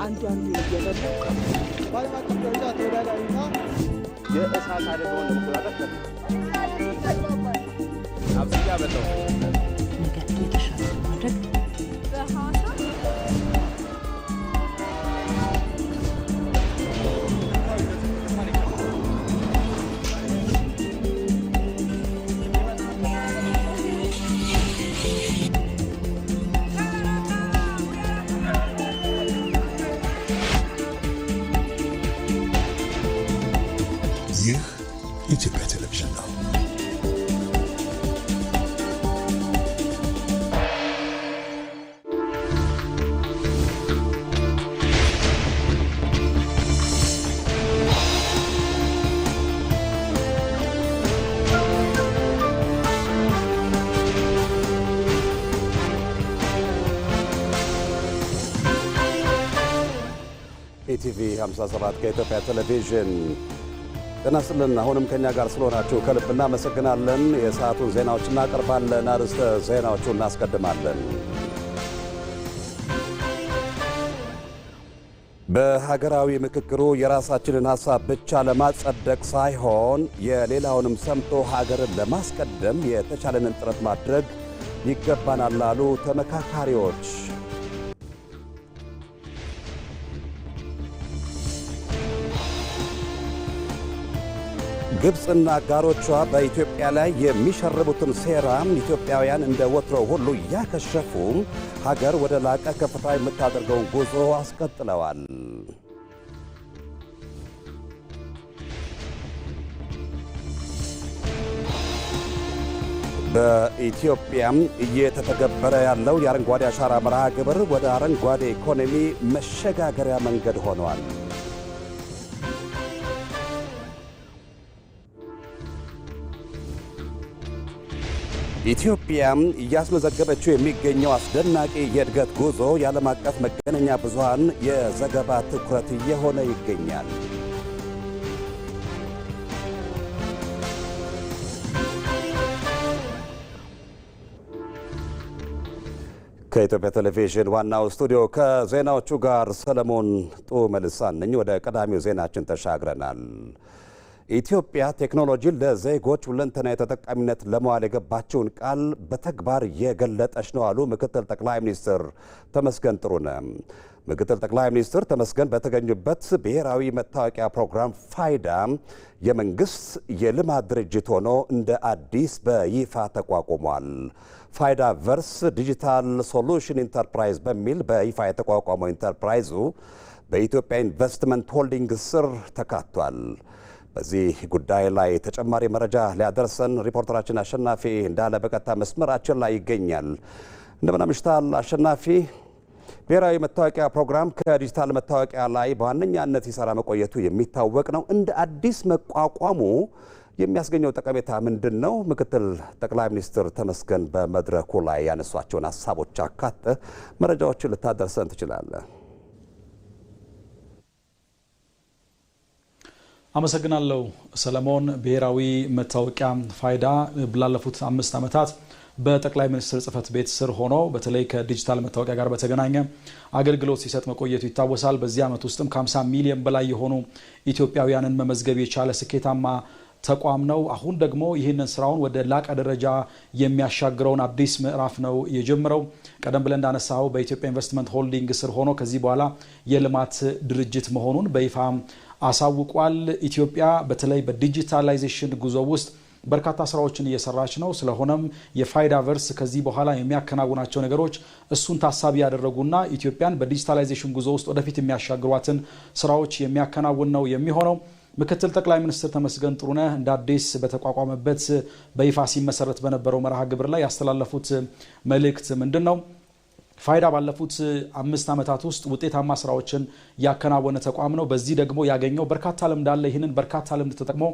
አንዷን እየበሉ በዓለም አቀፍ ደረጃ ተወዳዳሪና የእሳት አደጋውን ለመቆጣጠር አብዝያ በለው ነገር የተሻለ ማድረግ ኢትዮጵያ ቴሌቪዥን ነው። ኢቲቪ 57 ከኢትዮጵያ ቴሌቪዥን ተናስለን አሁንም ከኛ ጋር ስለሆናችሁ ከልብ እናመሰግናለን። የሰዓቱን ዜናዎች እናቀርባለን። አርዕስተ ዜናዎቹን እናስቀድማለን። በሀገራዊ ምክክሩ የራሳችንን ሐሳብ ብቻ ለማጸደቅ ሳይሆን የሌላውንም ሰምቶ ሀገርን ለማስቀደም የተቻለንን ጥረት ማድረግ ይገባናል አሉ ተመካካሪዎች። ግብፅና አጋሮቿ በኢትዮጵያ ላይ የሚሸርቡትን ሴራ ኢትዮጵያውያን እንደ ወትሮው ሁሉ እያከሸፉ ሀገር ወደ ላቀ ከፍታ የምታደርገውን ጉዞ አስቀጥለዋል። በኢትዮጵያም እየተተገበረ ያለው የአረንጓዴ አሻራ መርሃ ግብር ወደ አረንጓዴ ኢኮኖሚ መሸጋገሪያ መንገድ ሆኗል። ኢትዮጵያም እያስመዘገበችው የሚገኘው አስደናቂ የእድገት ጉዞ የዓለም አቀፍ መገናኛ ብዙሃን የዘገባ ትኩረት እየሆነ ይገኛል። ከኢትዮጵያ ቴሌቪዥን ዋናው ስቱዲዮ ከዜናዎቹ ጋር ሰለሞን ጡመልሳን ነኝ። ወደ ቀዳሚው ዜናችን ተሻግረናል። ኢትዮጵያ ቴክኖሎጂን ለዜጎች ሁለንተናዊ ተጠቃሚነት ለመዋል የገባችውን ቃል በተግባር የገለጠች ነው አሉ ምክትል ጠቅላይ ሚኒስትር ተመስገን ጥሩነህ። ምክትል ጠቅላይ ሚኒስትር ተመስገን በተገኙበት ብሔራዊ መታወቂያ ፕሮግራም ፋይዳ የመንግስት የልማት ድርጅት ሆኖ እንደ አዲስ በይፋ ተቋቁሟል። ፋይዳ ቨርስ ዲጂታል ሶሉሽን ኢንተርፕራይዝ በሚል በይፋ የተቋቋመው ኢንተርፕራይዙ በኢትዮጵያ ኢንቨስትመንት ሆልዲንግ ስር ተካቷል። በዚህ ጉዳይ ላይ ተጨማሪ መረጃ ሊያደርሰን ሪፖርተራችን አሸናፊ እንዳለ በቀጥታ መስመራችን ላይ ይገኛል። እንደምን አምሽታል አሸናፊ? ብሔራዊ መታወቂያ ፕሮግራም ከዲጂታል መታወቂያ ላይ በዋነኛነት ይሰራ መቆየቱ የሚታወቅ ነው። እንደ አዲስ መቋቋሙ የሚያስገኘው ጠቀሜታ ምንድን ነው? ምክትል ጠቅላይ ሚኒስትር ተመስገን በመድረኩ ላይ ያነሷቸውን ሀሳቦች አካተህ መረጃዎችን ልታደርሰን ትችላለህ? አመሰግናለሁ ሰለሞን። ብሔራዊ መታወቂያ ፋይዳ ላለፉት 5 ዓመታት በጠቅላይ ሚኒስትር ጽህፈት ቤት ስር ሆኖ በተለይ ከዲጂታል መታወቂያ ጋር በተገናኘ አገልግሎት ሲሰጥ መቆየቱ ይታወሳል። በዚህ ዓመት ውስጥም ከ50 ሚሊዮን በላይ የሆኑ ኢትዮጵያውያንን መመዝገብ የቻለ ስኬታማ ተቋም ነው። አሁን ደግሞ ይህንን ስራውን ወደ ላቀ ደረጃ የሚያሻግረውን አዲስ ምዕራፍ ነው የጀመረው። ቀደም ብለን እንዳነሳው በኢትዮጵያ ኢንቨስትመንት ሆልዲንግ ስር ሆኖ ከዚህ በኋላ የልማት ድርጅት መሆኑን በይፋ አሳውቋል። ኢትዮጵያ በተለይ በዲጂታላይዜሽን ጉዞ ውስጥ በርካታ ስራዎችን እየሰራች ነው። ስለሆነም የፋይዳ ቨርስ ከዚህ በኋላ የሚያከናውናቸው ነገሮች እሱን ታሳቢ ያደረጉና ኢትዮጵያን በዲጂታላይዜሽን ጉዞ ውስጥ ወደፊት የሚያሻግሯትን ስራዎች የሚያከናውን ነው የሚሆነው። ምክትል ጠቅላይ ሚኒስትር ተመስገን ጥሩነህ እንደ አዲስ በተቋቋመበት በይፋ ሲመሰረት በነበረው መርሃ ግብር ላይ ያስተላለፉት መልእክት ምንድን ነው? ፋይዳ ባለፉት 5 ዓመታት ውስጥ ውጤታማ ስራዎችን ያከናወነ ተቋም ነው። በዚህ ደግሞ ያገኘው በርካታ ልምድ አለ። ይህንን በርካታ ልምድ ተጠቅሞ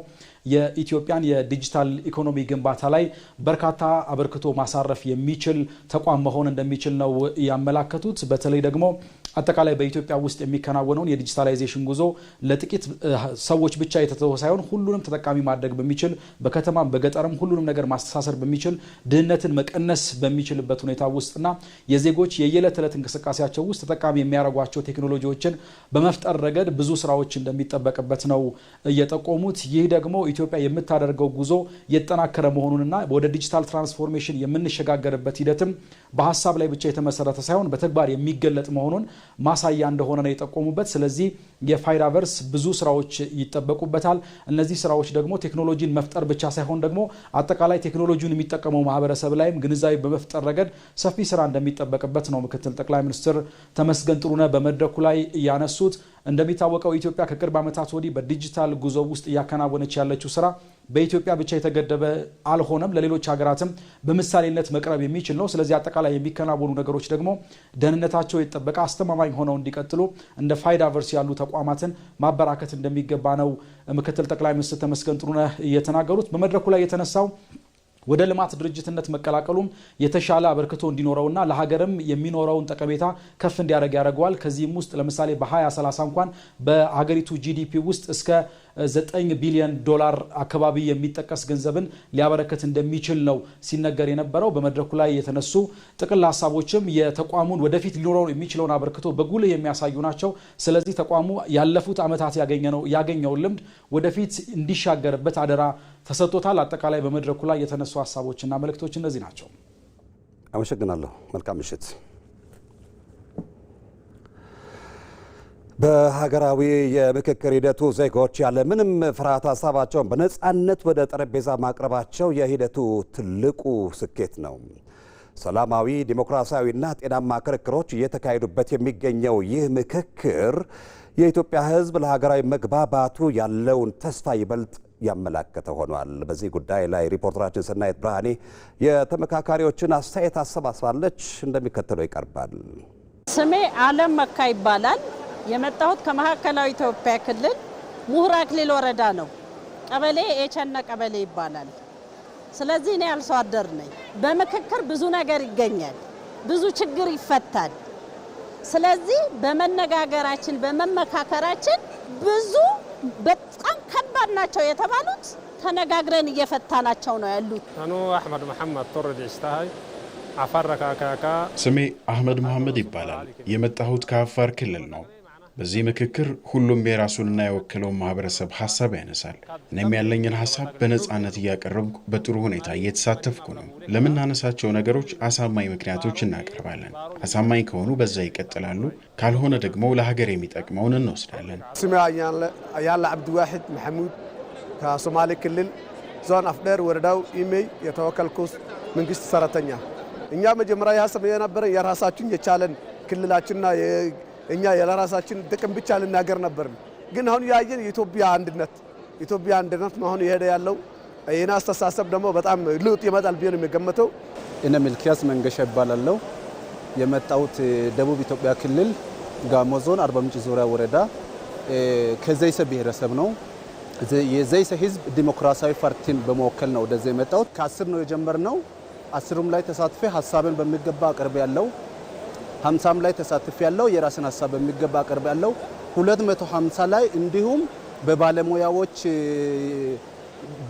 የኢትዮጵያን የዲጂታል ኢኮኖሚ ግንባታ ላይ በርካታ አበርክቶ ማሳረፍ የሚችል ተቋም መሆን እንደሚችል ነው ያመላከቱት። በተለይ ደግሞ አጠቃላይ በኢትዮጵያ ውስጥ የሚከናወነውን የዲጂታላይዜሽን ጉዞ ለጥቂት ሰዎች ብቻ የተተወ ሳይሆን ሁሉንም ተጠቃሚ ማድረግ በሚችል በከተማም በገጠርም ሁሉንም ነገር ማስተሳሰር በሚችል ድህነትን መቀነስ በሚችልበት ሁኔታ ውስጥና የዜጎች የየዕለት ተዕለት እንቅስቃሴያቸው ውስጥ ተጠቃሚ የሚያደርጓቸው ቴክኖሎጂዎችን በመፍጠር ረገድ ብዙ ስራዎች እንደሚጠበቅበት ነው እየጠቆሙት። ይህ ደግሞ ኢትዮጵያ የምታደርገው ጉዞ የተጠናከረ መሆኑንና ወደ ዲጂታል ትራንስፎርሜሽን የምንሸጋገርበት ሂደትም በሐሳብ ላይ ብቻ የተመሰረተ ሳይሆን በተግባር የሚገለጥ መሆኑን ማሳያ እንደሆነ ነው የጠቆሙበት። ስለዚህ የፋይዳ ቨርስ ብዙ ስራዎች ይጠበቁበታል። እነዚህ ስራዎች ደግሞ ቴክኖሎጂን መፍጠር ብቻ ሳይሆን ደግሞ አጠቃላይ ቴክኖሎጂውን የሚጠቀመው ማህበረሰብ ላይም ግንዛቤ በመፍጠር ረገድ ሰፊ ስራ እንደሚጠበቅበት ነው ምክትል ጠቅላይ ሚኒስትር ተመስገን ጥሩነህ በመድረኩ ላይ ያነሱት። እንደሚታወቀው ኢትዮጵያ ከቅርብ ዓመታት ወዲህ በዲጂታል ጉዞ ውስጥ እያከናወነች ያለችው ስራ በኢትዮጵያ ብቻ የተገደበ አልሆነም፣ ለሌሎች ሀገራትም በምሳሌነት መቅረብ የሚችል ነው። ስለዚህ አጠቃላይ የሚከናወኑ ነገሮች ደግሞ ደህንነታቸው የተጠበቀ አስተማማኝ ሆነው እንዲቀጥሉ እንደ ፋይዳ ቨርስ ያሉ ተቋማትን ማበራከት እንደሚገባ ነው ምክትል ጠቅላይ ሚኒስትር ተመስገን ጥሩነህ የተናገሩት። በመድረኩ ላይ የተነሳው ወደ ልማት ድርጅትነት መቀላቀሉም የተሻለ አበርክቶ እንዲኖረውና ለሀገርም የሚኖረውን ጠቀሜታ ከፍ እንዲያደርግ ያደርገዋል። ከዚህም ውስጥ ለምሳሌ በ2030 እንኳን በሀገሪቱ ጂዲፒ ውስጥ እስከ 9 ቢሊዮን ዶላር አካባቢ የሚጠቀስ ገንዘብን ሊያበረከት እንደሚችል ነው ሲነገር የነበረው። በመድረኩ ላይ የተነሱ ጥቅል ሀሳቦችም የተቋሙን ወደፊት ሊኖረው የሚችለውን አበርክቶ በጉልህ የሚያሳዩ ናቸው። ስለዚህ ተቋሙ ያለፉት ዓመታት ያገኘውን ልምድ ወደፊት እንዲሻገርበት አደራ ተሰጥቶታል። አጠቃላይ በመድረኩ ላይ የተነሱ ሀሳቦችና መልእክቶች እነዚህ ናቸው። አመሰግናለሁ። መልካም ምሽት። በሀገራዊ የምክክር ሂደቱ ዜጎች ያለምንም ፍርሃት ሀሳባቸውን በነፃነት ወደ ጠረጴዛ ማቅረባቸው የሂደቱ ትልቁ ስኬት ነው። ሰላማዊ ዲሞክራሲያዊና ጤናማ ክርክሮች እየተካሄዱበት የሚገኘው ይህ ምክክር የኢትዮጵያ ሕዝብ ለሀገራዊ መግባባቱ ያለውን ተስፋ ይበልጥ ያመላከተ ሆኗል። በዚህ ጉዳይ ላይ ሪፖርተራችን ሰናይት ብርሃኔ የተመካካሪዎችን አስተያየት አሰባስባለች፣ እንደሚከተለው ይቀርባል። ስሜ አለም መካ ይባላል። የመጣሁት ከማዕከላዊ ኢትዮጵያ ክልል ምሁር አክሊል ወረዳ ነው። ቀበሌ ኤቸነ ቀበሌ ይባላል። ስለዚህ እኔ አርሶ አደር ነኝ። በምክክር ብዙ ነገር ይገኛል፣ ብዙ ችግር ይፈታል። ስለዚህ በመነጋገራችን በመመካከራችን ብዙ በጣም ከባድ ናቸው የተባሉት ተነጋግረን እየፈታናቸው ነው ያሉት። አኑ አህመድ መሐመድ ቶርድ ይስታይ አፋር ካካካ። ስሜ አህመድ መሐመድ ይባላል። የመጣሁት ከአፋር ክልል ነው። በዚህ ምክክር ሁሉም የራሱንና የወከለውን ማህበረሰብ ሀሳብ ያነሳል። እኔም ያለኝን ሀሳብ በነፃነት እያቀረብኩ በጥሩ ሁኔታ እየተሳተፍኩ ነው። ለምናነሳቸው ነገሮች አሳማኝ ምክንያቶች እናቀርባለን። አሳማኝ ከሆኑ በዛ ይቀጥላሉ፣ ካልሆነ ደግሞ ለሀገር የሚጠቅመውን እንወስዳለን። ስሜ አያለ አብዱዋሂድ መሐሙድ ከሶማሌ ክልል ዞን አፍደር ወረዳው ኢሜይ የተወከልኩት መንግስት ሰራተኛ። እኛ መጀመሪያ ያሰብ የነበረ የራሳችን የቻለን ክልላችንና እኛ የራሳችን ጥቅም ብቻ ልናገር ነበር። ግን አሁን ያየን የኢትዮጵያ አንድነት ነው አሁን ይሄደ ያለው። የና አስተሳሰብ ደግሞ በጣም ለውጥ ይመጣል ብዬ ነው የሚገመተው። እነ ሚልኪያስ መንገሻ ይባላልው። የመጣሁት ደቡብ ኢትዮጵያ ክልል ጋሞ ዞን አርባ ምንጭ ዙሪያ ወረዳ ከዘይሰ ብሔረሰብ ነው። የዘይሰ ህዝብ ዲሞክራሲያዊ ፓርቲን በመወከል ነው ወደዚህ የመጣሁት። ከ10 ነው የጀመርነው። 10ም ላይ ተሳትፌ ሀሳብን በሚገባ አቅርብ ያለው 50 ላይ ተሳትፍ ያለው የራስን ሀሳብ በሚገባ አቅርብ ያለው 250 ላይ እንዲሁም በባለሙያዎች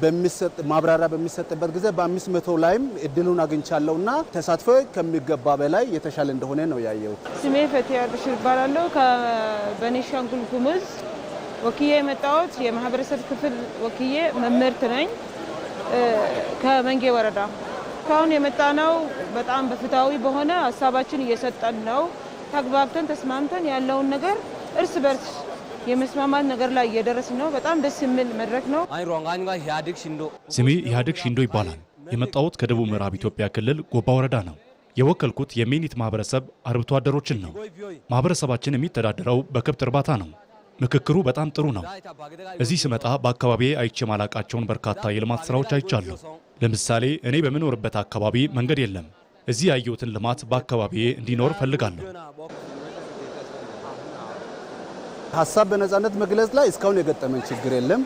በሚሰጥ ማብራሪያ በሚሰጥበት ጊዜ በ500 ላይም እድሉን አግኝቻለሁና ተሳትፎ ከሚገባ በላይ የተሻለ እንደሆነ ነው ያየው። ስሜ ፈቲያ ብሽር ይባላል። ከቤኒሻንጉል ጉሙዝ ወክዬ የመጣሁት የማህበረሰብ ክፍል ወክዬ መምህርት ነኝ ከመንጌ ወረዳ። ካሁን የመጣነው በጣም በፍትሃዊ በሆነ ሀሳባችን እየሰጠን ነው። ተግባብተን ተስማምተን ያለውን ነገር እርስ በርስ የመስማማት ነገር ላይ እየደረስን ነው። በጣም ደስ የሚል መድረክ ነው። ስሜ ኢህአዴግ ሽንዶ ይባላል። የመጣሁት ከደቡብ ምዕራብ ኢትዮጵያ ክልል ጎባ ወረዳ ነው። የወከልኩት የሜኒት ማህበረሰብ አርብቶ አደሮችን ነው። ማህበረሰባችን የሚተዳደረው በከብት እርባታ ነው። ምክክሩ በጣም ጥሩ ነው። እዚህ ስመጣ በአካባቢዬ አይቼ ማላቃቸውን በርካታ የልማት ስራዎች አይቻለሁ። ለምሳሌ እኔ በምኖርበት አካባቢ መንገድ የለም። እዚህ ያየሁትን ልማት በአካባቢዬ እንዲኖር ፈልጋለሁ። ሀሳብ በነፃነት መግለጽ ላይ እስካሁን የገጠመን ችግር የለም።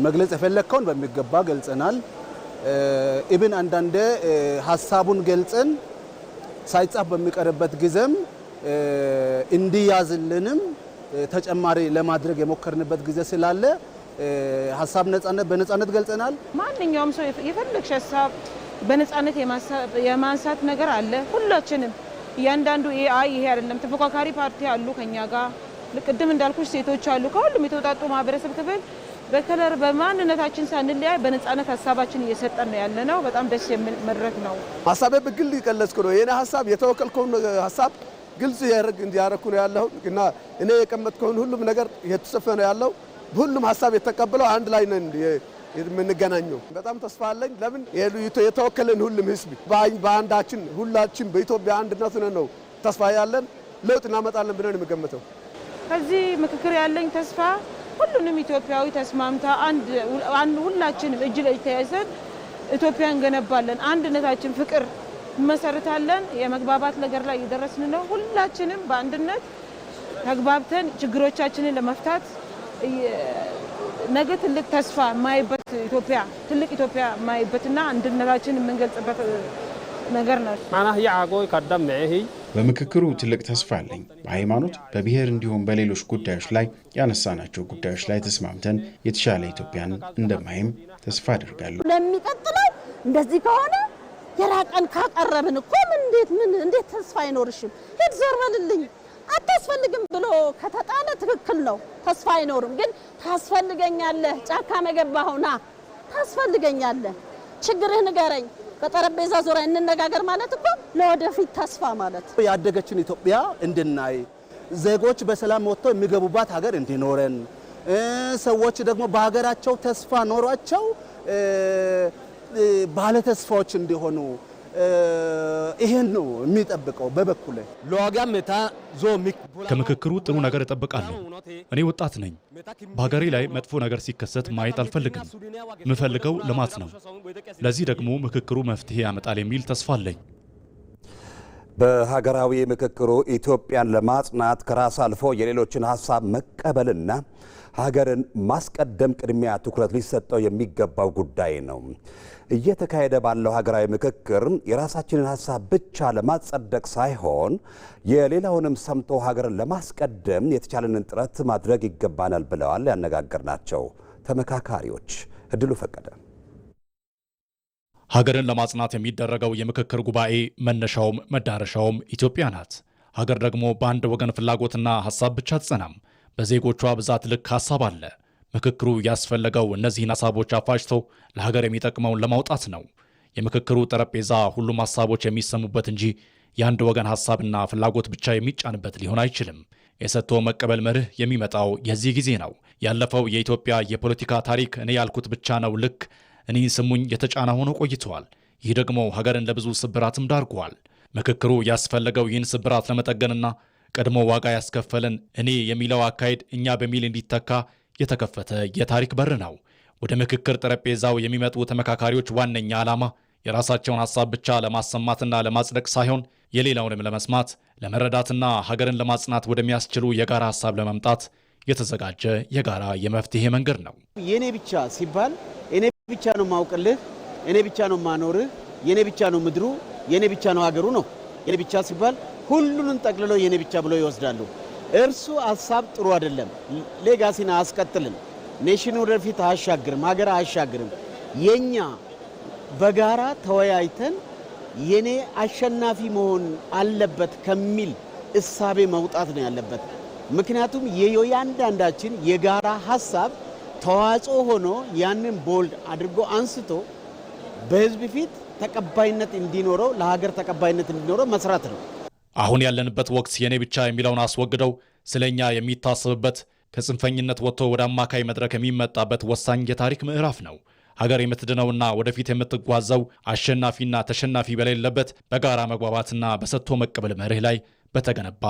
መግለጽ የፈለግከውን በሚገባ ገልጸናል። ኢብን አንዳንዴ ሀሳቡን ገልጸን ሳይጻፍ በሚቀርበት ጊዜም እንዲያዝልንም ተጨማሪ ለማድረግ የሞከርንበት ጊዜ ስላለ ሐሳብ ነጻነት በነጻነት ገልጸናል። ማንኛውም ሰው የፈለግሽ ሐሳብ በነጻነት የማንሳት ነገር አለ። ሁላችንም እያንዳንዱ ይሄ አይደለም ተፎካካሪ ፓርቲ አሉ ከኛ ጋር ለቅድም እንዳልኩሽ ሴቶች አሉ ከሁሉም የተውጣጡ ማህበረሰብ ክፍል በከለር በማንነታችን ሳንለያይ በነጻነት ሐሳባችን እየሰጠን ነው ያለነው። በጣም ደስ የሚል መድረክ ነው። ሐሳቤ በግል ይቀለስኩ ነው የኔ ሐሳብ የተወከልከው ሐሳብ ግልጽ ያደርጉ ነው ያለው እና እኔ የቀመጥከውን ሁሉም ነገር የተሰፈ ነው ያለው። ሁሉም ሐሳብ የተቀበለው አንድ ላይ ነን የምንገናኘው። በጣም ተስፋ አለኝ። ለምን የተወከለን ሁሉም ህዝብ በአንዳችን ሁላችን በኢትዮጵያ አንድነት ነው ተስፋ ያለን ለውጥ እናመጣለን ብለን የምገምተው። ከዚህ ምክክር ያለኝ ተስፋ ሁሉንም ኢትዮጵያዊ ተስማምታ ሁላችንም እጅ ለእጅ ተያይዘን ኢትዮጵያን ገነባለን፣ አንድነታችን ፍቅር መሰረታለን። የመግባባት ነገር ላይ እየደረስን ነው። ሁላችንም በአንድነት ተግባብተን ችግሮቻችንን ለመፍታት ነገ ትልቅ ተስፋ ማይበት ኢትዮጵያ ትልቅ ኢትዮጵያ ማይበትና አንድነታችን የምንገልጽበት ነገር ነው። ማናህ ያጎይ ቀደም ነህ በምክክሩ ትልቅ ተስፋ አለኝ። በሃይማኖት በብሔር እንዲሁም በሌሎች ጉዳዮች ላይ ያነሳናቸው ጉዳዮች ላይ ተስማምተን የተሻለ ኢትዮጵያን እንደማይም ተስፋ አደርጋለሁ። ለሚቀጥለው እንደዚህ ከሆነ የራቀን ካቀረብን እኮ እንዴት ተስፋ አይኖርሽም? ሄድ ዞር በልልኝ አታስፈልግም ብሎ ከተጣለ ትክክል ነው፣ ተስፋ አይኖርም። ግን ታስፈልገኛለህ፣ ጫካ መገባሁና ታስፈልገኛለህ፣ ችግርህ ንገረኝ፣ በጠረጴዛ ዙሪያ እንነጋገር ማለት እኮ ለወደፊት ተስፋ ማለት። ያደገችን ኢትዮጵያ እንድናይ ዜጎች በሰላም ወጥተው የሚገቡባት ሀገር እንዲኖረን ሰዎች ደግሞ በሀገራቸው ተስፋ ኖሯቸው ባለ ተስፋዎች እንዲሆኑ ይሄን ነው የሚጠብቀው። በበኩሌ ከምክክሩ ጥሩ ነገር እጠብቃለሁ። እኔ ወጣት ነኝ። በሀገሬ ላይ መጥፎ ነገር ሲከሰት ማየት አልፈልግም። የምፈልገው ልማት ነው። ለዚህ ደግሞ ምክክሩ መፍትሄ ያመጣል የሚል ተስፋ አለኝ። በሀገራዊ ምክክሩ ኢትዮጵያን ለማጽናት ከራስ አልፎ የሌሎችን ሀሳብ መቀበልና ሀገርን ማስቀደም ቅድሚያ ትኩረት ሊሰጠው የሚገባው ጉዳይ ነው። እየተካሄደ ባለው ሀገራዊ ምክክር የራሳችንን ሀሳብ ብቻ ለማጸደቅ ሳይሆን የሌላውንም ሰምቶ ሀገርን ለማስቀደም የተቻለንን ጥረት ማድረግ ይገባናል ብለዋል ያነጋገርናቸው ተመካካሪዎች። እድሉ ፈቀደ። ሀገርን ለማጽናት የሚደረገው የምክክር ጉባኤ መነሻውም መዳረሻውም ኢትዮጵያ ናት። ሀገር ደግሞ በአንድ ወገን ፍላጎትና ሀሳብ ብቻ አትጸናም። በዜጎቿ ብዛት ልክ ሀሳብ አለ። ምክክሩ ያስፈለገው እነዚህን ሀሳቦች አፋጭቶ ለሀገር የሚጠቅመውን ለማውጣት ነው። የምክክሩ ጠረጴዛ ሁሉም ሀሳቦች የሚሰሙበት እንጂ የአንድ ወገን ሀሳብና ፍላጎት ብቻ የሚጫንበት ሊሆን አይችልም። የሰጥቶ መቀበል መርህ የሚመጣው የዚህ ጊዜ ነው። ያለፈው የኢትዮጵያ የፖለቲካ ታሪክ እኔ ያልኩት ብቻ ነው ልክ እኔ ስሙኝ የተጫነ ሆኖ ቆይተዋል። ይህ ደግሞ ሀገርን ለብዙ ስብራትም ዳርጓል። ምክክሩ ያስፈለገው ይህን ስብራት ለመጠገንና ቀድሞ ዋጋ ያስከፈለን እኔ የሚለው አካሄድ እኛ በሚል እንዲተካ የተከፈተ የታሪክ በር ነው። ወደ ምክክር ጠረጴዛው የሚመጡ ተመካካሪዎች ዋነኛ ዓላማ የራሳቸውን ሀሳብ ብቻ ለማሰማትና ለማጽደቅ ሳይሆን የሌላውንም ለመስማት ለመረዳትና ሀገርን ለማጽናት ወደሚያስችሉ የጋራ ሀሳብ ለመምጣት የተዘጋጀ የጋራ የመፍትሄ መንገድ ነው። የኔ ብቻ ሲባል እኔ ብቻ ነው ማውቅልህ፣ እኔ ብቻ ነው ማኖርህ፣ የኔ ብቻ ነው ምድሩ፣ የኔ ብቻ ነው ሀገሩ ነው። የኔ ብቻ ሲባል ሁሉንም ጠቅልለው የኔ ብቻ ብለው ይወስዳሉ። እርሱ ሀሳብ ጥሩ አይደለም። ሌጋሲን አያስቀጥልም። ኔሽን ወደፊት አያሻግርም። ሀገር አያሻግርም። የኛ በጋራ ተወያይተን የኔ አሸናፊ መሆን አለበት ከሚል እሳቤ መውጣት ነው ያለበት። ምክንያቱም የእያንዳንዳችን የጋራ ሀሳብ ተዋጽኦ ሆኖ ያንን ቦልድ አድርጎ አንስቶ በህዝብ ፊት ተቀባይነት እንዲኖረው ለሀገር ተቀባይነት እንዲኖረው መስራት ነው። አሁን ያለንበት ወቅት የኔ ብቻ የሚለውን አስወግደው ስለኛ የሚታሰብበት ከጽንፈኝነት ወጥቶ ወደ አማካይ መድረክ የሚመጣበት ወሳኝ የታሪክ ምዕራፍ ነው። ሀገር የምትድነውና ወደፊት የምትጓዘው አሸናፊና ተሸናፊ በሌለበት በጋራ መግባባትና በሰጥቶ መቀበል መርህ ላይ በተገነባ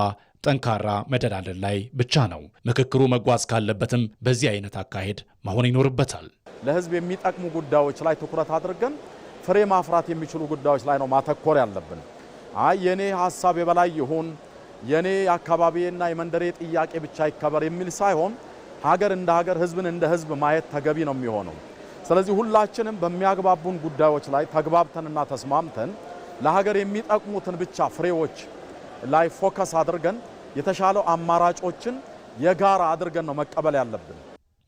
ጠንካራ መደላደል ላይ ብቻ ነው። ምክክሩ መጓዝ ካለበትም በዚህ አይነት አካሄድ መሆን ይኖርበታል። ለህዝብ የሚጠቅሙ ጉዳዮች ላይ ትኩረት አድርገን ፍሬ ማፍራት የሚችሉ ጉዳዮች ላይ ነው ማተኮር ያለብን። የኔ ሀሳብ የበላይ ይሁን፣ የኔ አካባቢና የመንደሬ ጥያቄ ብቻ ይከበር የሚል ሳይሆን ሀገር እንደ ሀገር፣ ህዝብን እንደ ህዝብ ማየት ተገቢ ነው የሚሆነው። ስለዚህ ሁላችንም በሚያግባቡን ጉዳዮች ላይ ተግባብተንና ተስማምተን ለሀገር የሚጠቅሙትን ብቻ ፍሬዎች ላይ ፎከስ አድርገን የተሻለው አማራጮችን የጋራ አድርገን ነው መቀበል ያለብን።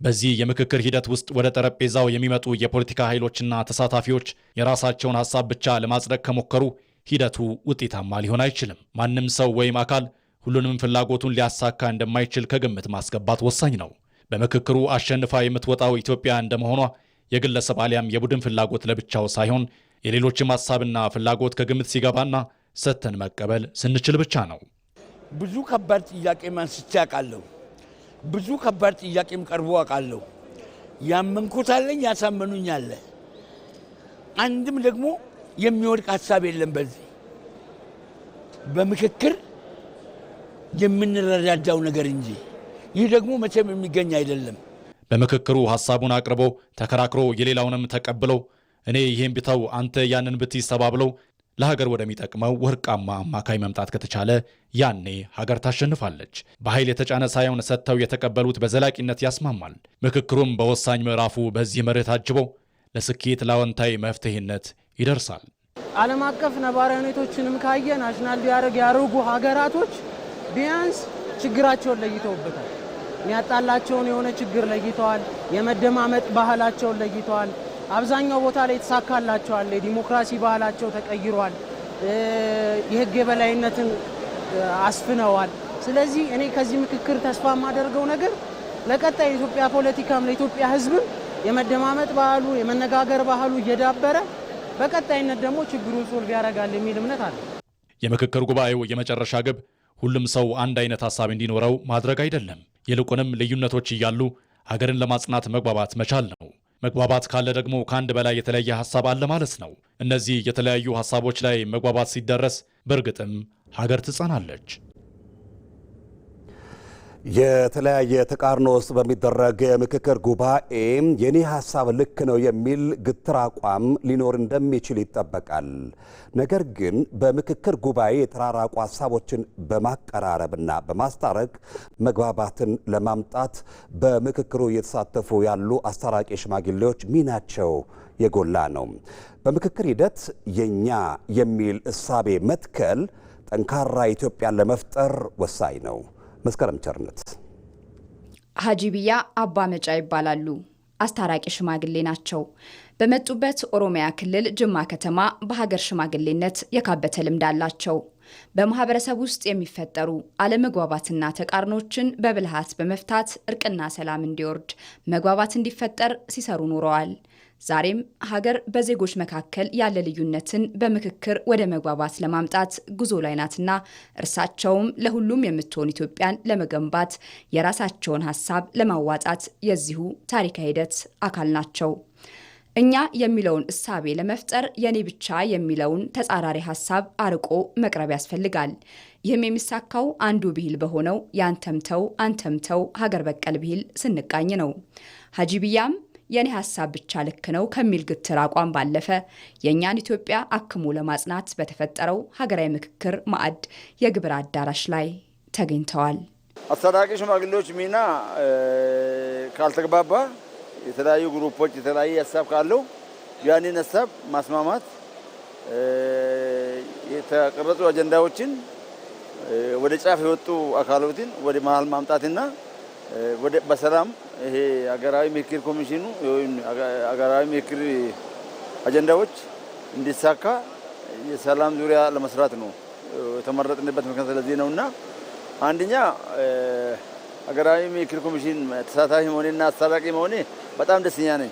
በዚህ የምክክር ሂደት ውስጥ ወደ ጠረጴዛው የሚመጡ የፖለቲካ ኃይሎችና ተሳታፊዎች የራሳቸውን ሐሳብ ብቻ ለማጽደቅ ከሞከሩ ሂደቱ ውጤታማ ሊሆን አይችልም። ማንም ሰው ወይም አካል ሁሉንም ፍላጎቱን ሊያሳካ እንደማይችል ከግምት ማስገባት ወሳኝ ነው። በምክክሩ አሸንፋ የምትወጣው ኢትዮጵያ እንደመሆኗ የግለሰብ አሊያም የቡድን ፍላጎት ለብቻው ሳይሆን የሌሎችም ሐሳብና ፍላጎት ከግምት ሲገባና ሰተን መቀበል ስንችል ብቻ ነው። ብዙ ከባድ ጥያቄ ማንስቼ አውቃለሁ። ብዙ ከባድ ጥያቄም ቀርቦ አውቃለሁ። ያመንኩት አለኝ፣ ያሳመኑኝ አለ። አንድም ደግሞ የሚወድቅ ሐሳብ የለም። በዚህ በምክክር የምንረዳዳው ነገር እንጂ ይህ ደግሞ መቼም የሚገኝ አይደለም። በምክክሩ ሐሳቡን አቅርቦ ተከራክሮ የሌላውንም ተቀብሎ እኔ ይሄን ብተው አንተ ያንን ብትይዝ ተባብለው ለሀገር ወደሚጠቅመው ወርቃማ አማካይ መምጣት ከተቻለ ያኔ ሀገር ታሸንፋለች። በኃይል የተጫነ ሳይሆን ሰጥተው የተቀበሉት በዘላቂነት ያስማማል። ምክክሩም በወሳኝ ምዕራፉ በዚህ መርህ ታጅቦ ለስኬት ለአዎንታዊ መፍትሄነት ይደርሳል። ዓለም አቀፍ ነባራዊ ሁኔታዎችንም ካየ ናሽናል ዲያሎግ ያደረጉ ሀገራቶች ቢያንስ ችግራቸውን ለይተውበታል። የሚያጣላቸውን የሆነ ችግር ለይተዋል። የመደማመጥ ባህላቸውን ለይተዋል። አብዛኛው ቦታ ላይ ተሳካላቸዋል። የዲሞክራሲ ባህላቸው ተቀይሯል። የህግ የበላይነትን አስፍነዋል። ስለዚህ እኔ ከዚህ ምክክር ተስፋ የማደርገው ነገር ለቀጣይ የኢትዮጵያ ፖለቲካም ለኢትዮጵያ ህዝብም የመደማመጥ ባህሉ የመነጋገር ባህሉ እየዳበረ በቀጣይነት ደግሞ ችግሩን ሶልቭ ያደርጋል የሚል እምነት አለ። የምክክር ጉባኤው የመጨረሻ ግብ ሁሉም ሰው አንድ አይነት ሐሳብ እንዲኖረው ማድረግ አይደለም። ይልቁንም ልዩነቶች እያሉ ሀገርን ለማጽናት መግባባት መቻል ነው። መግባባት ካለ ደግሞ ከአንድ በላይ የተለያየ ሐሳብ አለ ማለት ነው። እነዚህ የተለያዩ ሐሳቦች ላይ መግባባት ሲደረስ በእርግጥም ሀገር ትጸናለች። የተለያየ ተቃርኖ ውስጥ በሚደረግ የምክክር ጉባኤ የኔ ሐሳብ ልክ ነው የሚል ግትር አቋም ሊኖር እንደሚችል ይጠበቃል። ነገር ግን በምክክር ጉባኤ የተራራቁ ሐሳቦችን በማቀራረብና በማስታረቅ መግባባትን ለማምጣት በምክክሩ እየተሳተፉ ያሉ አስታራቂ ሽማግሌዎች ሚናቸው የጎላ ነው። በምክክር ሂደት የኛ የሚል እሳቤ መትከል ጠንካራ ኢትዮጵያን ለመፍጠር ወሳኝ ነው። መስከረም ቸርነት ሀጂቢያ አባ መጫ ይባላሉ። አስታራቂ ሽማግሌ ናቸው። በመጡበት ኦሮሚያ ክልል ጅማ ከተማ በሀገር ሽማግሌነት የካበተ ልምድ አላቸው። በማህበረሰብ ውስጥ የሚፈጠሩ አለመግባባትና ተቃርኖችን በብልሃት በመፍታት እርቅና ሰላም እንዲወርድ መግባባት እንዲፈጠር ሲሰሩ ኖረዋል። ዛሬም ሀገር በዜጎች መካከል ያለ ልዩነትን በምክክር ወደ መግባባት ለማምጣት ጉዞ ላይ ናትና እርሳቸውም ለሁሉም የምትሆን ኢትዮጵያን ለመገንባት የራሳቸውን ሀሳብ ለማዋጣት የዚሁ ታሪካዊ ሂደት አካል ናቸው። እኛ የሚለውን እሳቤ ለመፍጠር የኔ ብቻ የሚለውን ተጻራሪ ሀሳብ አርቆ መቅረብ ያስፈልጋል። ይህም የሚሳካው አንዱ ብሂል በሆነው የአንተምተው አንተምተው ሀገር በቀል ብሂል ስንቃኝ ነው። ሀጂቢያም የኔ ሀሳብ ብቻ ልክ ነው ከሚል ግትር አቋም ባለፈ የእኛን ኢትዮጵያ አክሞ ለማጽናት በተፈጠረው ሀገራዊ ምክክር ማዕድ የግብር አዳራሽ ላይ ተገኝተዋል። አስታራቂ ሽማግሌዎች ሚና ካልተግባባ የተለያዩ ግሩፖች የተለያየ ሀሳብ ካለው ያንን ሀሳብ ማስማማት፣ የተቀረጹ አጀንዳዎችን ወደ ጫፍ የወጡ አካላትን ወደ መሀል ማምጣትና ወደ በሰላም ይሄ ሀገራዊ ምክክር ኮሚሽኑ ሀገራዊ ምክክር አጀንዳዎች እንዲሳካ የሰላም ዙሪያ ለመስራት ነው የተመረጥንበት ምክንያት ስለዚህ ነውና አንደኛ ሀገራዊ ምክክር ኮሚሽን ተሳታፊ መሆኔና አስታራቂ መሆኔ በጣም ደስተኛ ነኝ።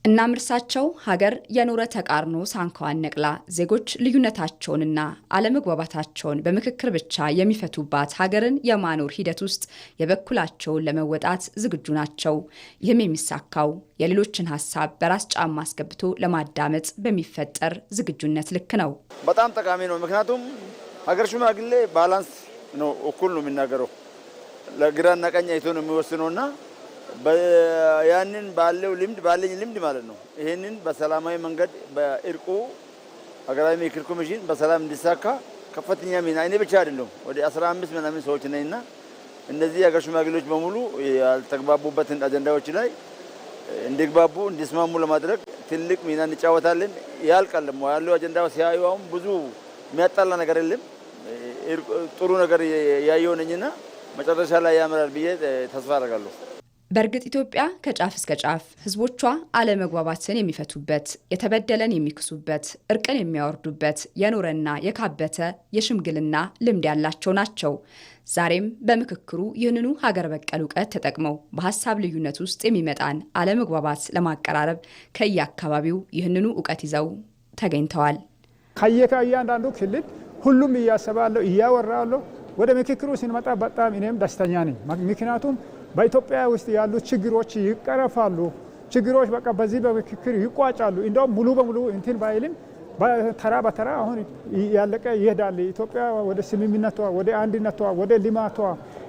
እናም እርሳቸው ሀገር የኖረ ተቃርኖ ሳንካዋን ነቅላ ዜጎች ልዩነታቸውንና አለመግባባታቸውን በምክክር ብቻ የሚፈቱባት ሀገርን የማኖር ሂደት ውስጥ የበኩላቸውን ለመወጣት ዝግጁ ናቸው። ይህም የሚሳካው የሌሎችን ሀሳብ በራስ ጫማ አስገብቶ ለማዳመጥ በሚፈጠር ዝግጁነት ልክ ነው። በጣም ጠቃሚ ነው። ምክንያቱም ሀገር ሽማግሌ ባላንስ ነው፣ እኩል ነው የሚናገረው፣ ለግራና ቀኝ አይቶ ነው የሚወስነውና ያንን ባለው ልምድ ባለኝ ልምድ ማለት ነው ይሄንን በሰላማዊ መንገድ በእርቁ ሀገራዊ ምክክር ኮሚሽን በሰላም እንዲሳካ ከፍተኛ ሚና እኔ ብቻ አይደለም ወደ 15 ምናምን ሰዎች ነኝና እነዚህ ሀገር ሽማግሌዎች በሙሉ ያልተግባቡበትን አጀንዳዎች ላይ እንዲግባቡ እንዲስማሙ ለማድረግ ትልቅ ሚና እንጫወታለን። ያልቀለም ያለው አጀንዳው ሲያዩ አሁን ብዙ የሚያጣላ ነገር የለም። ጥሩ ነገር ያየው ነኝና መጨረሻ ላይ ያምራል ብዬ ተስፋ አደርጋለሁ። በእርግጥ ኢትዮጵያ ከጫፍ እስከ ጫፍ ህዝቦቿ አለመግባባትን የሚፈቱበት፣ የተበደለን የሚክሱበት፣ እርቅን የሚያወርዱበት የኖረና የካበተ የሽምግልና ልምድ ያላቸው ናቸው። ዛሬም በምክክሩ ይህንኑ ሀገር በቀል እውቀት ተጠቅመው በሀሳብ ልዩነት ውስጥ የሚመጣን አለመግባባት ለማቀራረብ ከየአካባቢው ይህንኑ እውቀት ይዘው ተገኝተዋል። ከየአንዳንዱ ክልል ሁሉም እያሰባለሁ እያወራለሁ። ወደ ምክክሩ ስንመጣ በጣም እኔም ደስተኛ ነኝ። ምክንያቱም በኢትዮጵያ ውስጥ ያሉት ችግሮች ይቀረፋሉ። ችግሮች በቃ በዚህ በምክክር ይቋጫሉ። እንደውም ሙሉ በሙሉ እንትን ባይልም ተራ በተራ አሁን ያለቀ ይሄዳል። ኢትዮጵያ ወደ ስምምነቷ፣ ወደ አንድነቷ፣ ወደ ልማቷ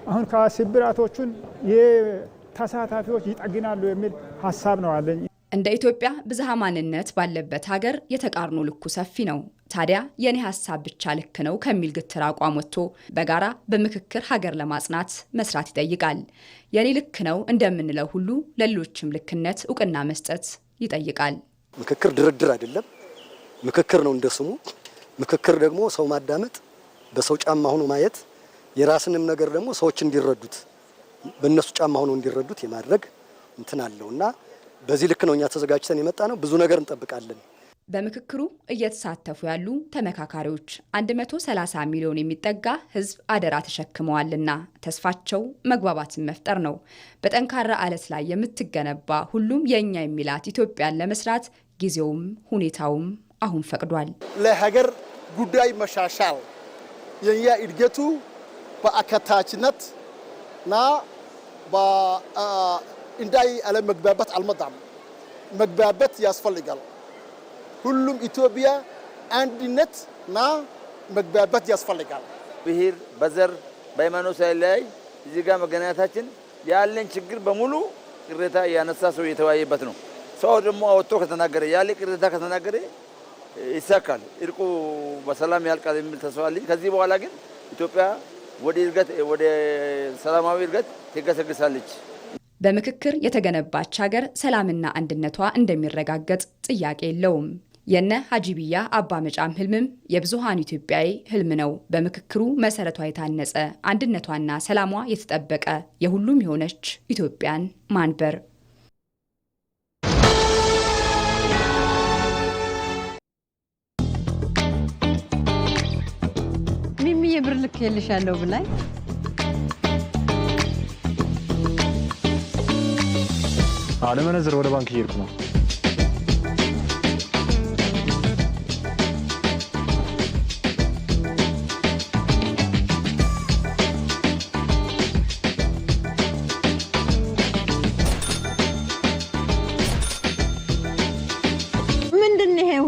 አሁን ከስብራቶቹን የተሳታፊዎች ይጠግናሉ የሚል ሀሳብ ነው አለኝ። እንደ ኢትዮጵያ ብዝሃ ማንነት ባለበት ሀገር የተቃርኖ ልኩ ሰፊ ነው። ታዲያ የኔ ሀሳብ ብቻ ልክ ነው ከሚል ግትር አቋም ወጥቶ በጋራ በምክክር ሀገር ለማጽናት መስራት ይጠይቃል። የኔ ልክ ነው እንደምንለው ሁሉ ለሌሎችም ልክነት እውቅና መስጠት ይጠይቃል። ምክክር ድርድር አይደለም፣ ምክክር ነው እንደስሙ። ምክክር ደግሞ ሰው ማዳመጥ፣ በሰው ጫማ ሆኖ ማየት፣ የራስንም ነገር ደግሞ ሰዎች እንዲረዱት በእነሱ ጫማ ሆኖ እንዲረዱት የማድረግ እንትን አለውና በዚህ ልክ ነው እኛ ተዘጋጅተን የመጣ ነው። ብዙ ነገር እንጠብቃለን። በምክክሩ እየተሳተፉ ያሉ ተመካካሪዎች 130 ሚሊዮን የሚጠጋ ሕዝብ አደራ ተሸክመዋልና ተስፋቸው መግባባትን መፍጠር ነው። በጠንካራ አለት ላይ የምትገነባ ሁሉም የኛ የሚላት ኢትዮጵያን ለመስራት ጊዜውም ሁኔታውም አሁን ፈቅዷል። ለሀገር ጉዳይ መሻሻል የኛ እድገቱ በአካታችነትና እንዳይ አለመግባባት አልመጣም። መግባባት ያስፈልጋል። ሁሉም ኢትዮጵያ አንድነትና መግባባት ያስፈልጋል። ብሔር በዘር በሃይማኖት ሳይለያይ እዚህ ጋር መገናኘታችን ያለን ችግር በሙሉ ቅሬታ ያነሳ ሰው የተወያየበት ነው። ሰው ደግሞ አወጥቶ ከተናገረ ያለ ቅሬታ ከተናገረ ይሳካል፣ እርቁ በሰላም ያልቃል የሚል ተስፋ አለኝ። ከዚህ በኋላ ግን ኢትዮጵያ ወደ ሰላማዊ እድገት ትገሰግሳለች። በምክክር የተገነባች ሀገር ሰላምና አንድነቷ እንደሚረጋገጥ ጥያቄ የለውም። የነ ሀጂቢያ አባ መጫም ህልምም የብዙሃኑ ኢትዮጵያዊ ህልም ነው። በምክክሩ መሰረቷ የታነጸ አንድነቷና ሰላሟ የተጠበቀ የሁሉም የሆነች ኢትዮጵያን ማንበር። ሚሚ የብር ልክ የልሻለሁ ብላይ ለመነዘር ወደ ባንክ እየሄድኩ ነው።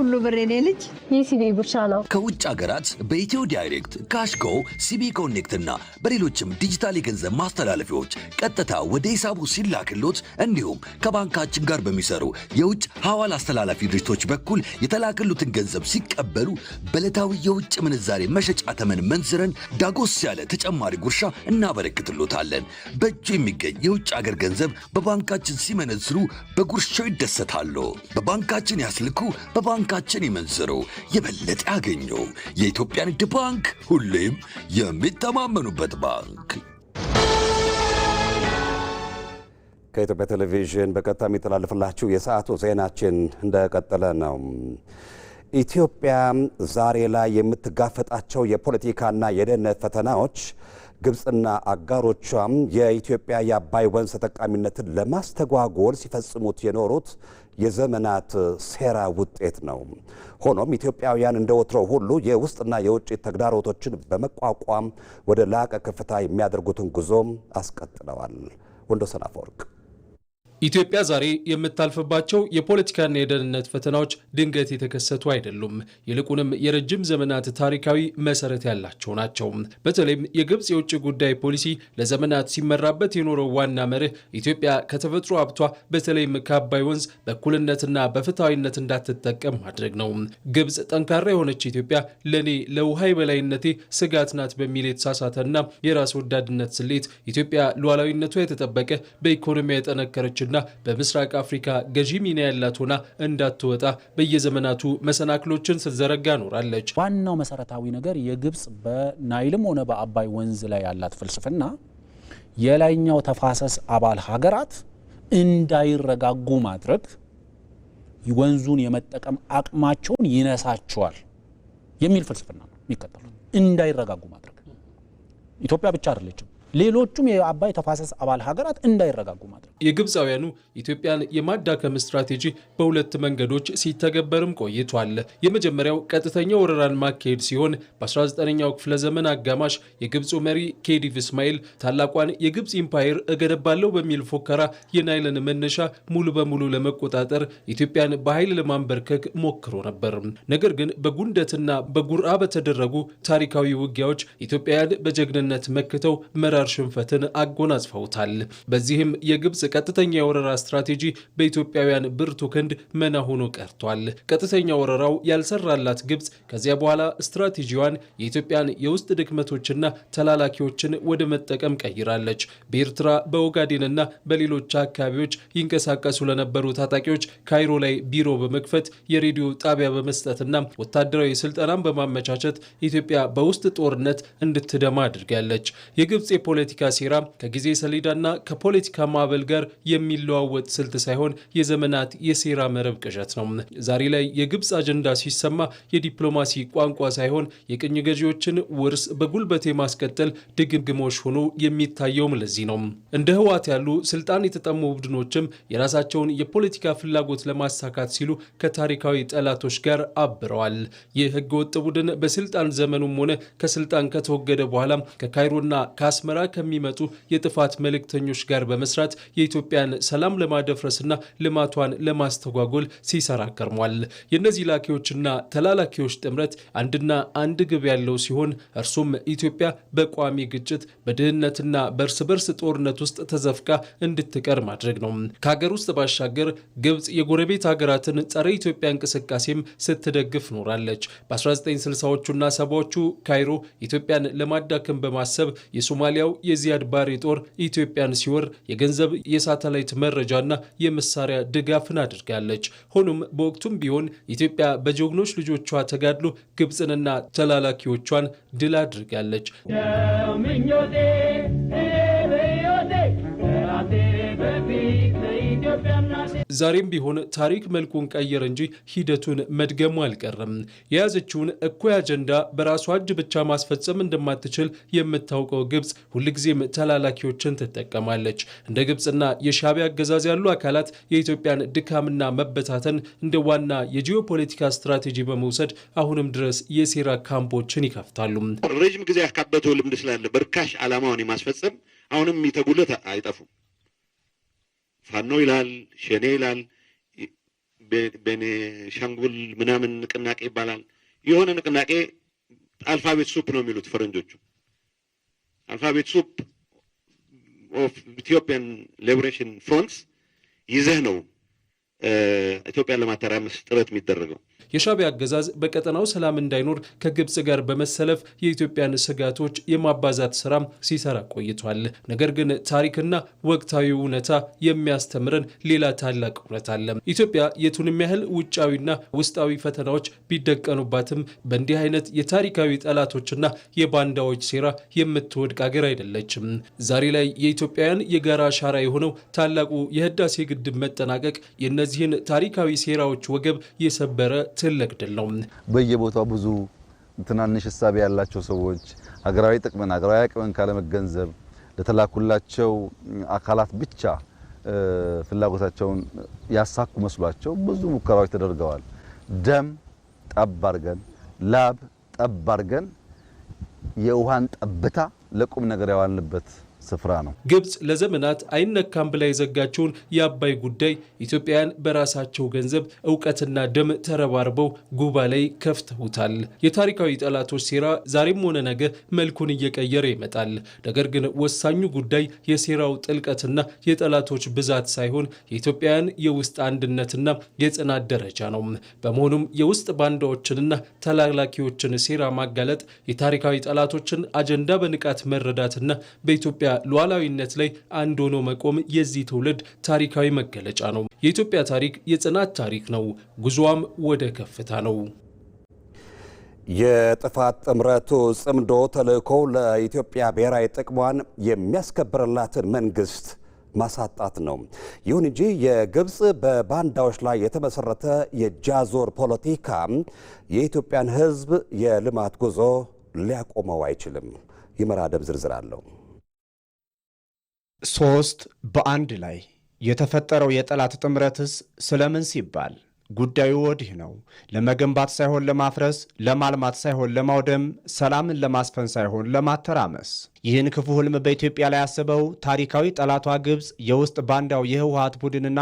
ሁሉ ብር የኔ ልጅ የሲቢ ብቻ ነው። ከውጭ ሀገራት በኢትዮ ዳይሬክት፣ ካሽኮ፣ ሲቢ ኮኔክት እና በሌሎችም ዲጂታል የገንዘብ ማስተላለፊያዎች ቀጥታ ወደ ሂሳቡ ሲላክሎት እንዲሁም ከባንካችን ጋር በሚሰሩ የውጭ ሐዋላ አስተላላፊ ድርጅቶች በኩል የተላከሉትን ገንዘብ ሲቀበሉ በዕለታዊ የውጭ ምንዛሬ መሸጫ ተመን መንዝረን ዳጎስ ያለ ተጨማሪ ጉርሻ እናበረክትሎታለን። በእጁ የሚገኝ የውጭ ሀገር ገንዘብ በባንካችን ሲመነዝሩ በጉርሻው ይደሰታሉ። በባንካችን ያስልኩ፣ በባንካችን ይመንዝሩ፣ የበለጠ ያገኙ። የኢትዮጵያ ንግድ ባንክ ሁሌም የሚተማመኑበት ባንክ። ከኢትዮጵያ ቴሌቪዥን በቀጥታ የሚተላለፍላችሁ የሰዓቱ ዜናችን እንደቀጠለ ነው። ኢትዮጵያ ዛሬ ላይ የምትጋፈጣቸው የፖለቲካና የደህንነት ፈተናዎች ግብፅና አጋሮቿም የኢትዮጵያ የአባይ ወንዝ ተጠቃሚነትን ለማስተጓጎል ሲፈጽሙት የኖሩት የዘመናት ሴራ ውጤት ነው። ሆኖም ኢትዮጵያውያን እንደ ወትሮው ሁሉ የውስጥና የውጭ ተግዳሮቶችን በመቋቋም ወደ ላቀ ከፍታ የሚያደርጉትን ጉዞም አስቀጥለዋል። ወንዶሰን አፈወርቅ። ኢትዮጵያ ዛሬ የምታልፍባቸው የፖለቲካና የደህንነት ፈተናዎች ድንገት የተከሰቱ አይደሉም። ይልቁንም የረጅም ዘመናት ታሪካዊ መሰረት ያላቸው ናቸው። በተለይም የግብፅ የውጭ ጉዳይ ፖሊሲ ለዘመናት ሲመራበት የኖረው ዋና መርህ ኢትዮጵያ ከተፈጥሮ ሀብቷ በተለይም ከአባይ ወንዝ በእኩልነትና በፍትሐዊነት እንዳትጠቀም ማድረግ ነው። ግብፅ ጠንካራ የሆነች ኢትዮጵያ ለኔ ለውሃ የበላይነቴ ስጋት ናት በሚል የተሳሳተና የራስ ወዳድነት ስሌት ኢትዮጵያ ሉዓላዊነቷ የተጠበቀ በኢኮኖሚ የጠነከረች እንዳታድግና በምስራቅ አፍሪካ ገዢ ሚና ያላት ሆና እንዳትወጣ በየዘመናቱ መሰናክሎችን ስትዘረጋ ኖራለች። ዋናው መሰረታዊ ነገር የግብጽ በናይልም ሆነ በአባይ ወንዝ ላይ ያላት ፍልስፍና የላይኛው ተፋሰስ አባል ሀገራት እንዳይረጋጉ ማድረግ፣ ወንዙን የመጠቀም አቅማቸውን ይነሳቸዋል የሚል ፍልስፍና ነው የሚከተሉት። እንዳይረጋጉ ማድረግ ኢትዮጵያ ብቻ አይደለችም፣ ሌሎቹም የአባይ ተፋሰስ አባል ሀገራት እንዳይረጋጉ ማድረግ። የግብፃውያኑ ኢትዮጵያን የማዳከም ስትራቴጂ በሁለት መንገዶች ሲተገበርም ቆይቷል። የመጀመሪያው ቀጥተኛ ወረራን ማካሄድ ሲሆን በ19ኛው ክፍለ ዘመን አጋማሽ የግብፁ መሪ ኬዲቭ እስማኤል ታላቋን የግብፅ ኢምፓየር እገነባለሁ በሚል ፎከራ የናይልን መነሻ ሙሉ በሙሉ ለመቆጣጠር ኢትዮጵያን በኃይል ለማንበርከክ ሞክሮ ነበር። ነገር ግን በጉንደትና በጉርአ በተደረጉ ታሪካዊ ውጊያዎች ኢትዮጵያውያን በጀግንነት መክተው መራር ሽንፈትን አጎናጽፈውታል። በዚህም የግብፅ ቀጥተኛ የወረራ ስትራቴጂ በኢትዮጵያውያን ብርቱ ክንድ መና ሆኖ ቀርቷል። ቀጥተኛ ወረራው ያልሰራላት ግብፅ ከዚያ በኋላ ስትራቴጂዋን የኢትዮጵያን የውስጥ ድክመቶችና ተላላኪዎችን ወደ መጠቀም ቀይራለች። በኤርትራ በኦጋዴንና በሌሎች አካባቢዎች ይንቀሳቀሱ ለነበሩ ታጣቂዎች ካይሮ ላይ ቢሮ በመክፈት የሬዲዮ ጣቢያ በመስጠትና ወታደራዊ ስልጠናን በማመቻቸት ኢትዮጵያ በውስጥ ጦርነት እንድትደማ አድርጋለች። የግብፅ የፖለቲካ ሴራ ከጊዜ ሰሌዳና ከፖለቲካ ማዕበል ጋር የሚለዋወጥ ስልት ሳይሆን የዘመናት የሴራ መረብ ቅዠት ነው። ዛሬ ላይ የግብፅ አጀንዳ ሲሰማ የዲፕሎማሲ ቋንቋ ሳይሆን የቅኝ ገዢዎችን ውርስ በጉልበት የማስቀጠል ድግግሞሽ ሆኖ የሚታየውም ለዚህ ነው። እንደ ህወሓት ያሉ ስልጣን የተጠሙ ቡድኖችም የራሳቸውን የፖለቲካ ፍላጎት ለማሳካት ሲሉ ከታሪካዊ ጠላቶች ጋር አብረዋል። ይህ ህገወጥ ቡድን በስልጣን ዘመኑም ሆነ ከስልጣን ከተወገደ በኋላ ከካይሮና ከአስመራ ከሚመጡ የጥፋት መልእክተኞች ጋር በመስራት የኢትዮጵያን ሰላም ለማደፍረስና ልማቷን ለማስተጓጎል ሲሰራ ከርሟል። የእነዚህ ላኪዎችና ተላላኪዎች ጥምረት አንድና አንድ ግብ ያለው ሲሆን እርሱም ኢትዮጵያ በቋሚ ግጭት፣ በድህነትና በእርስ በርስ ጦርነት ውስጥ ተዘፍቃ እንድትቀር ማድረግ ነው። ከሀገር ውስጥ ባሻገር ግብፅ የጎረቤት ሀገራትን ጸረ ኢትዮጵያ እንቅስቃሴም ስትደግፍ ኖራለች። በ1960ዎቹና 70ዎቹ ካይሮ ኢትዮጵያን ለማዳከም በማሰብ የሶማሊያው የዚያድ ባሬ ጦር ኢትዮጵያን ሲወር የገንዘብ የሳተላይት መረጃና የመሳሪያ ድጋፍን አድርጋለች። ሆኖም በወቅቱም ቢሆን ኢትዮጵያ በጀግኖች ልጆቿ ተጋድሎ ግብፅንና ተላላኪዎቿን ድል አድርጋለች። ዛሬም ቢሆን ታሪክ መልኩን ቀየረ እንጂ ሂደቱን መድገሙ አልቀረም። የያዘችውን እኩይ አጀንዳ በራሷ እጅ ብቻ ማስፈጸም እንደማትችል የምታውቀው ግብፅ ሁልጊዜም ተላላኪዎችን ትጠቀማለች። እንደ ግብፅና የሻዕቢያ አገዛዝ ያሉ አካላት የኢትዮጵያን ድካምና መበታተን እንደ ዋና የጂኦፖለቲካ ስትራቴጂ በመውሰድ አሁንም ድረስ የሴራ ካምፖችን ይከፍታሉ። ረጅም ጊዜ ያካበተው ልምድ ስላለ በርካሽ ዓላማውን የማስፈጸም አሁንም የሚተጉለት አይጠፉም። ፋኖ ይላል፣ ሸኔ ይላል፣ ቤኒሻንጉል ምናምን ንቅናቄ ይባላል። የሆነ ንቅናቄ አልፋቤት ሱፕ ነው የሚሉት ፈረንጆቹ። አልፋቤት ሱፕ ኦፍ ኢትዮጵያን ሊበሬሽን ፍሮንትስ ይዘህ ነው ኢትዮጵያን ለማተራመስ ጥረት የሚደረገው። የሻዕቢያ አገዛዝ በቀጠናው ሰላም እንዳይኖር ከግብፅ ጋር በመሰለፍ የኢትዮጵያን ስጋቶች የማባዛት ስራ ሲሰራ ቆይቷል። ነገር ግን ታሪክና ወቅታዊ እውነታ የሚያስተምረን ሌላ ታላቅ እውነት አለ። ኢትዮጵያ የቱንም ያህል ውጫዊና ውስጣዊ ፈተናዎች ቢደቀኑባትም በእንዲህ አይነት የታሪካዊ ጠላቶችና የባንዳዎች ሴራ የምትወድቅ አገር አይደለችም። ዛሬ ላይ የኢትዮጵያውያን የጋራ አሻራ የሆነው ታላቁ የህዳሴ ግድብ መጠናቀቅ የእነዚህን ታሪካዊ ሴራዎች ወገብ የሰበረ ትልቅ ድል ነው። በየቦታው ብዙ ትናንሽ ሐሳብ ያላቸው ሰዎች ሀገራዊ ጥቅምን ሀገራዊ አቅምን ካለመገንዘብ ለተላኩላቸው አካላት ብቻ ፍላጎታቸውን ያሳኩ መስሏቸው ብዙ ሙከራዎች ተደርገዋል። ደም ጠብ አድርገን ላብ ጠብ አድርገን የውሃን ጠብታ ለቁም ነገር ያዋልንበት ስፍራ ነው። ግብፅ ለዘመናት አይነካም ብላ የዘጋቸውን የአባይ ጉዳይ ኢትዮጵያውያን በራሳቸው ገንዘብ እውቀትና ደም ተረባርበው ጉባ ላይ ከፍተውታል። የታሪካዊ ጠላቶች ሴራ ዛሬም ሆነ ነገ መልኩን እየቀየረ ይመጣል። ነገር ግን ወሳኙ ጉዳይ የሴራው ጥልቀትና የጠላቶች ብዛት ሳይሆን የኢትዮጵያውያን የውስጥ አንድነትና የጽናት ደረጃ ነው። በመሆኑም የውስጥ ባንዳዎችንና ተላላኪዎችን ሴራ ማጋለጥ፣ የታሪካዊ ጠላቶችን አጀንዳ በንቃት መረዳትና በኢትዮጵያ ሉዓላዊነት ላይ አንድ ሆኖ መቆም የዚህ ትውልድ ታሪካዊ መገለጫ ነው። የኢትዮጵያ ታሪክ የጽናት ታሪክ ነው። ጉዞዋም ወደ ከፍታ ነው። የጥፋት ጥምረቱ ጽምዶ ተልእኮው ለኢትዮጵያ ብሔራዊ ጥቅሟን የሚያስከብርላትን መንግስት ማሳጣት ነው። ይሁን እንጂ የግብፅ በባንዳዎች ላይ የተመሰረተ የጃዞር ፖለቲካ የኢትዮጵያን ሕዝብ የልማት ጉዞ ሊያቆመው አይችልም። ይመራደም ዝርዝር አለው። 3 በአንድ ላይ የተፈጠረው የጠላት ጥምረትስ ስለምን ሲባል ጉዳዩ ወዲህ ነው። ለመገንባት ሳይሆን ለማፍረስ፣ ለማልማት ሳይሆን ለማውደም፣ ሰላምን ለማስፈን ሳይሆን ለማተራመስ። ይህን ክፉ ህልም በኢትዮጵያ ላይ ያሰበው ታሪካዊ ጠላቷ ግብፅ፣ የውስጥ ባንዳው የህወሓት ቡድንና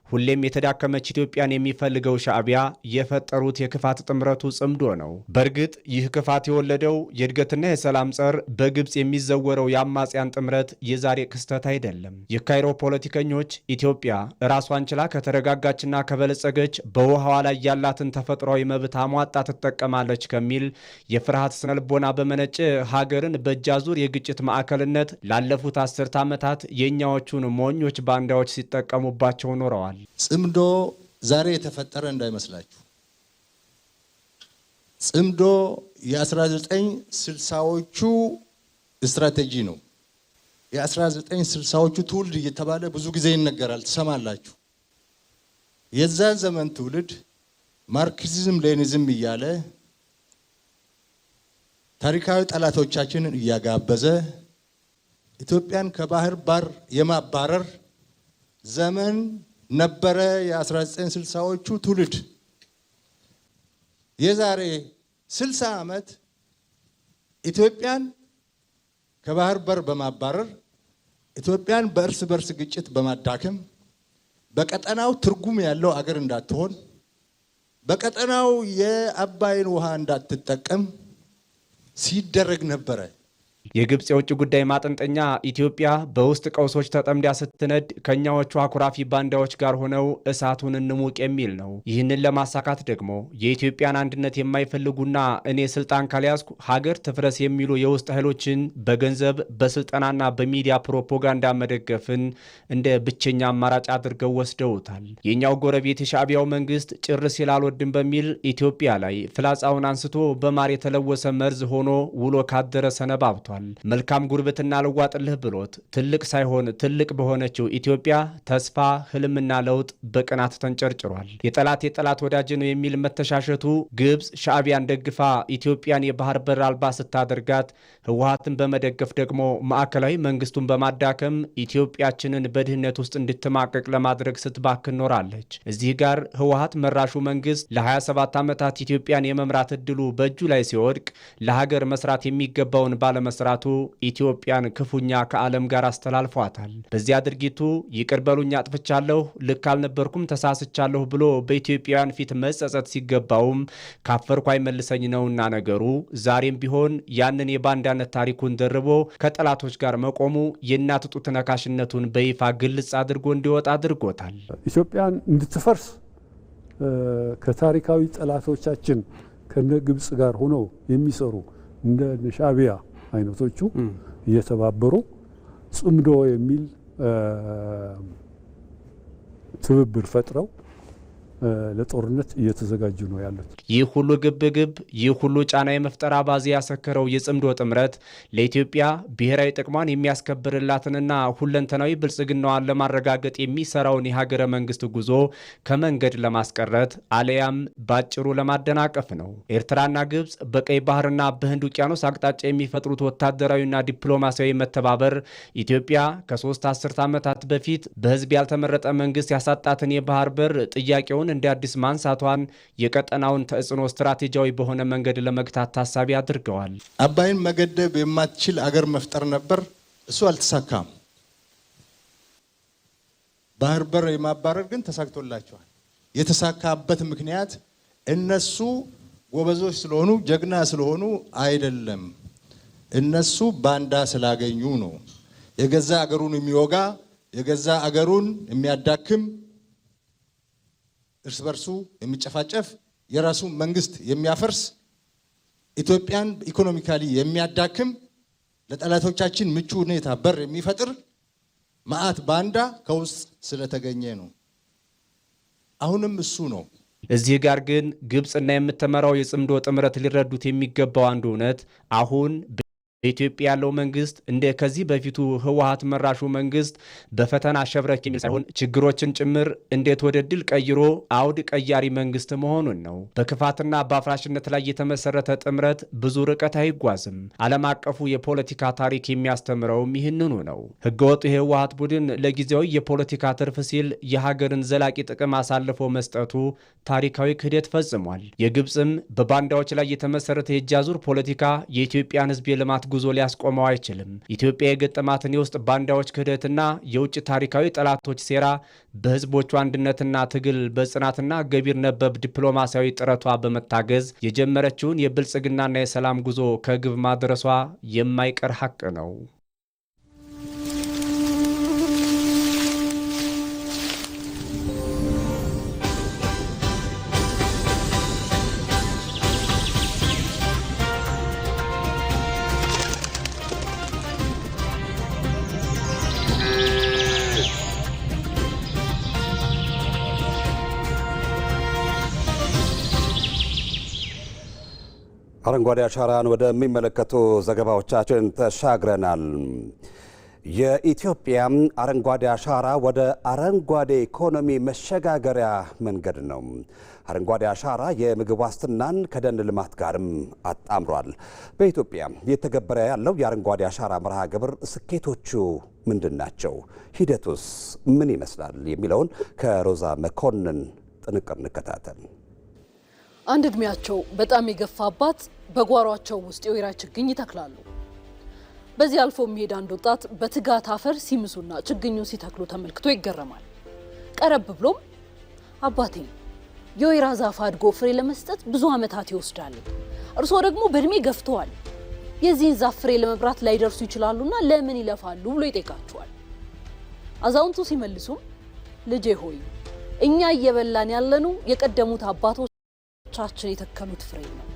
ሁሌም የተዳከመች ኢትዮጵያን የሚፈልገው ሻዕቢያ የፈጠሩት የክፋት ጥምረቱ ጽምዶ ነው። በእርግጥ ይህ ክፋት የወለደው የእድገትና የሰላም ጸር በግብፅ የሚዘወረው የአማጽያን ጥምረት የዛሬ ክስተት አይደለም። የካይሮ ፖለቲከኞች ኢትዮጵያ ራሷን ችላ ከተረጋጋችና ከበለጸገች በውሃዋ ላይ ያላትን ተፈጥሯዊ መብት አሟጣ ትጠቀማለች ከሚል የፍርሃት ስነልቦና በመነጨ ሀገርን በእጅ አዙር የግጭት ማዕከልነት ላለፉት 10 ዓመታት የእኛዎቹን ሞኞች ባንዳዎች ሲጠቀሙባቸው ኖረዋል። ጽምዶ ዛሬ የተፈጠረ እንዳይመስላችሁ። ጽምዶ የ1960ዎቹ ስትራቴጂ ነው። የ1960ዎቹ ትውልድ እየተባለ ብዙ ጊዜ ይነገራል፣ ትሰማላችሁ። የዛን ዘመን ትውልድ ማርክሲዝም ሌኒዝም እያለ ታሪካዊ ጠላቶቻችንን እያጋበዘ ኢትዮጵያን ከባህር በር የማባረር ዘመን ነበረ። የ1960ዎቹ ትውልድ የዛሬ 60 ዓመት ኢትዮጵያን ከባህር በር በማባረር ኢትዮጵያን በእርስ በርስ ግጭት በማዳከም በቀጠናው ትርጉም ያለው አገር እንዳትሆን በቀጠናው የአባይን ውሃ እንዳትጠቀም ሲደረግ ነበረ። የግብፅ የውጭ ጉዳይ ማጠንጠኛ ኢትዮጵያ በውስጥ ቀውሶች ተጠምዳ ስትነድ ከኛዎቹ አኩራፊ ባንዳዎች ጋር ሆነው እሳቱን እንሙቅ የሚል ነው። ይህንን ለማሳካት ደግሞ የኢትዮጵያን አንድነት የማይፈልጉና እኔ ስልጣን ካልያዝኩ ሀገር ትፍረስ የሚሉ የውስጥ ኃይሎችን በገንዘብ በስልጠናና በሚዲያ ፕሮፓጋንዳ መደገፍን እንደ ብቸኛ አማራጭ አድርገው ወስደውታል። የኛው ጎረቤት የሻዕቢያው መንግስት ጭር ሲል አልወድም በሚል ኢትዮጵያ ላይ ፍላጻውን አንስቶ በማር የተለወሰ መርዝ ሆኖ ውሎ ካደረ ሰነባብቷል። መልካም ጉርብትና ልዋጥልህ ብሎት ትልቅ ሳይሆን ትልቅ በሆነችው ኢትዮጵያ ተስፋ ህልምና ለውጥ በቅናት ተንጨርጭሯል። የጠላት ወዳጅ ነው የሚል መተሻሸቱ ግብፅ ሻዕቢያን ደግፋ ኢትዮጵያን የባህር በር አልባ ስታደርጋት፣ ህወሓትን በመደገፍ ደግሞ ማዕከላዊ መንግስቱን በማዳከም ኢትዮጵያችንን በድህነት ውስጥ እንድትማቀቅ ለማድረግ ስትባክን ኖራለች። እዚህ ጋር ህወሓት መራሹ መንግስት ለ27 ዓመታት ኢትዮጵያን የመምራት እድሉ በእጁ ላይ ሲወድቅ ለሀገር መስራት የሚገባውን ባለመስራቱ ኢትዮጵያን ክፉኛ ከዓለም ጋር አስተላልፏታል። በዚያ ድርጊቱ ይቅር በሉኝ አጥፍቻለሁ፣ ልክ አልነበርኩም፣ ተሳስቻለሁ ብሎ በኢትዮጵያውያን ፊት መጸጸት ሲገባውም ካፈርኩ አይመልሰኝ ነውና ነገሩ ዛሬም ቢሆን ያንን የባንዳነት ታሪኩን ደርቦ ከጠላቶች ጋር መቆሙ የእናት ጡት ነካሽነቱን በይፋ ግልጽ አድርጎ እንዲወጣ አድርጎታል። ኢትዮጵያን እንድትፈርስ ከታሪካዊ ጠላቶቻችን ከነ ግብፅ ጋር ሆነው የሚሰሩ እንደ ሻዕቢያ አይነቶቹ እየተባበሩ ጽምዶ የሚል ትብብር ፈጥረው ለጦርነት እየተዘጋጁ ነው ያሉት። ይህ ሁሉ ግብግብ፣ ይህ ሁሉ ጫና የመፍጠር አባዜ ያሰከረው የጽምዶ ጥምረት ለኢትዮጵያ ብሔራዊ ጥቅሟን የሚያስከብርላትንና ሁለንተናዊ ብልጽግናዋን ለማረጋገጥ የሚሰራውን የሀገረ መንግስት ጉዞ ከመንገድ ለማስቀረት አለያም ባጭሩ ለማደናቀፍ ነው። ኤርትራና ግብፅ በቀይ ባህርና በህንድ ውቅያኖስ አቅጣጫ የሚፈጥሩት ወታደራዊና ዲፕሎማሲያዊ መተባበር ኢትዮጵያ ከ3 አስርት ዓመታት በፊት በህዝብ ያልተመረጠ መንግስት ያሳጣትን የባህር በር ጥያቄውን እንደ አዲስ ማንሳቷን የቀጠናውን ተጽዕኖ ስትራቴጂያዊ በሆነ መንገድ ለመግታት ታሳቢ አድርገዋል። አባይን መገደብ የማትችል አገር መፍጠር ነበር፣ እሱ አልተሳካም። ባህር በር የማባረር ግን ተሳክቶላቸዋል። የተሳካበት ምክንያት እነሱ ጎበዞች ስለሆኑ ጀግና ስለሆኑ አይደለም፣ እነሱ ባንዳ ስላገኙ ነው። የገዛ አገሩን የሚወጋ የገዛ አገሩን የሚያዳክም እርስ በርሱ የሚጨፋጨፍ የራሱን መንግስት የሚያፈርስ ኢትዮጵያን ኢኮኖሚካሊ የሚያዳክም ለጠላቶቻችን ምቹ ሁኔታ በር የሚፈጥር መዓት ባንዳ ከውስጥ ስለተገኘ ነው። አሁንም እሱ ነው። እዚህ ጋር ግን ግብጽና የምትመራው የጽምዶ ጥምረት ሊረዱት የሚገባው አንዱ እውነት አሁን በኢትዮጵያ ያለው መንግስት እንደ ከዚህ በፊቱ ህወሓት መራሹ መንግስት በፈተና ሸብረክ የሚል ሳይሆን ችግሮችን ጭምር እንዴት ወደ ድል ቀይሮ አውድ ቀያሪ መንግስት መሆኑን ነው። በክፋትና በአፍራሽነት ላይ የተመሰረተ ጥምረት ብዙ ርቀት አይጓዝም። ዓለም አቀፉ የፖለቲካ ታሪክ የሚያስተምረውም ይህንኑ ነው። ህገወጡ የህወሓት ቡድን ለጊዜያዊ የፖለቲካ ትርፍ ሲል የሀገርን ዘላቂ ጥቅም አሳልፎ መስጠቱ ታሪካዊ ክህደት ፈጽሟል። የግብጽም በባንዳዎች ላይ የተመሰረተ የእጅ አዙር ፖለቲካ የኢትዮጵያን ህዝብ የልማት ጉዞ ሊያስቆመው አይችልም። ኢትዮጵያ የገጠማትን የውስጥ ባንዳዎች ክህደትና የውጭ ታሪካዊ ጠላቶች ሴራ በህዝቦቹ አንድነትና ትግል በጽናትና ገቢር ነበብ ዲፕሎማሲያዊ ጥረቷ በመታገዝ የጀመረችውን የብልጽግናና የሰላም ጉዞ ከግብ ማድረሷ የማይቀር ሀቅ ነው። አረንጓዴ አሻራን ወደሚመለከቱ ዘገባዎቻችን ተሻግረናል። የኢትዮጵያ አረንጓዴ አሻራ ወደ አረንጓዴ ኢኮኖሚ መሸጋገሪያ መንገድ ነው። አረንጓዴ አሻራ የምግብ ዋስትናን ከደን ልማት ጋርም አጣምሯል። በኢትዮጵያ እየተገበረ ያለው የአረንጓዴ አሻራ መርሃ ግብር ስኬቶቹ ምንድን ናቸው? ሂደቱስ ምን ይመስላል? የሚለውን ከሮዛ መኮንን ጥንቅር እንከታተል። አንድ እድሜያቸው በጣም የገፋ አባት በጓሯቸው ውስጥ የወይራ ችግኝ ይተክላሉ። በዚህ አልፎ የሚሄድ አንድ ወጣት በትጋት አፈር ሲምሱና ችግኙን ሲተክሉ ተመልክቶ ይገረማል። ቀረብ ብሎም አባቴ የወይራ ዛፍ አድጎ ፍሬ ለመስጠት ብዙ ዓመታት ይወስዳል፣ እርስዎ ደግሞ በእድሜ ገፍተዋል፣ የዚህን ዛፍ ፍሬ ለመብራት ላይደርሱ ይችላሉና ለምን ይለፋሉ ብሎ ይጠይቃቸዋል። አዛውንቱ ሲመልሱም ልጄ ሆይ እኛ እየበላን ያለነው የቀደሙት አባቶች ቻችን የተከሉት ፍሬ ነው።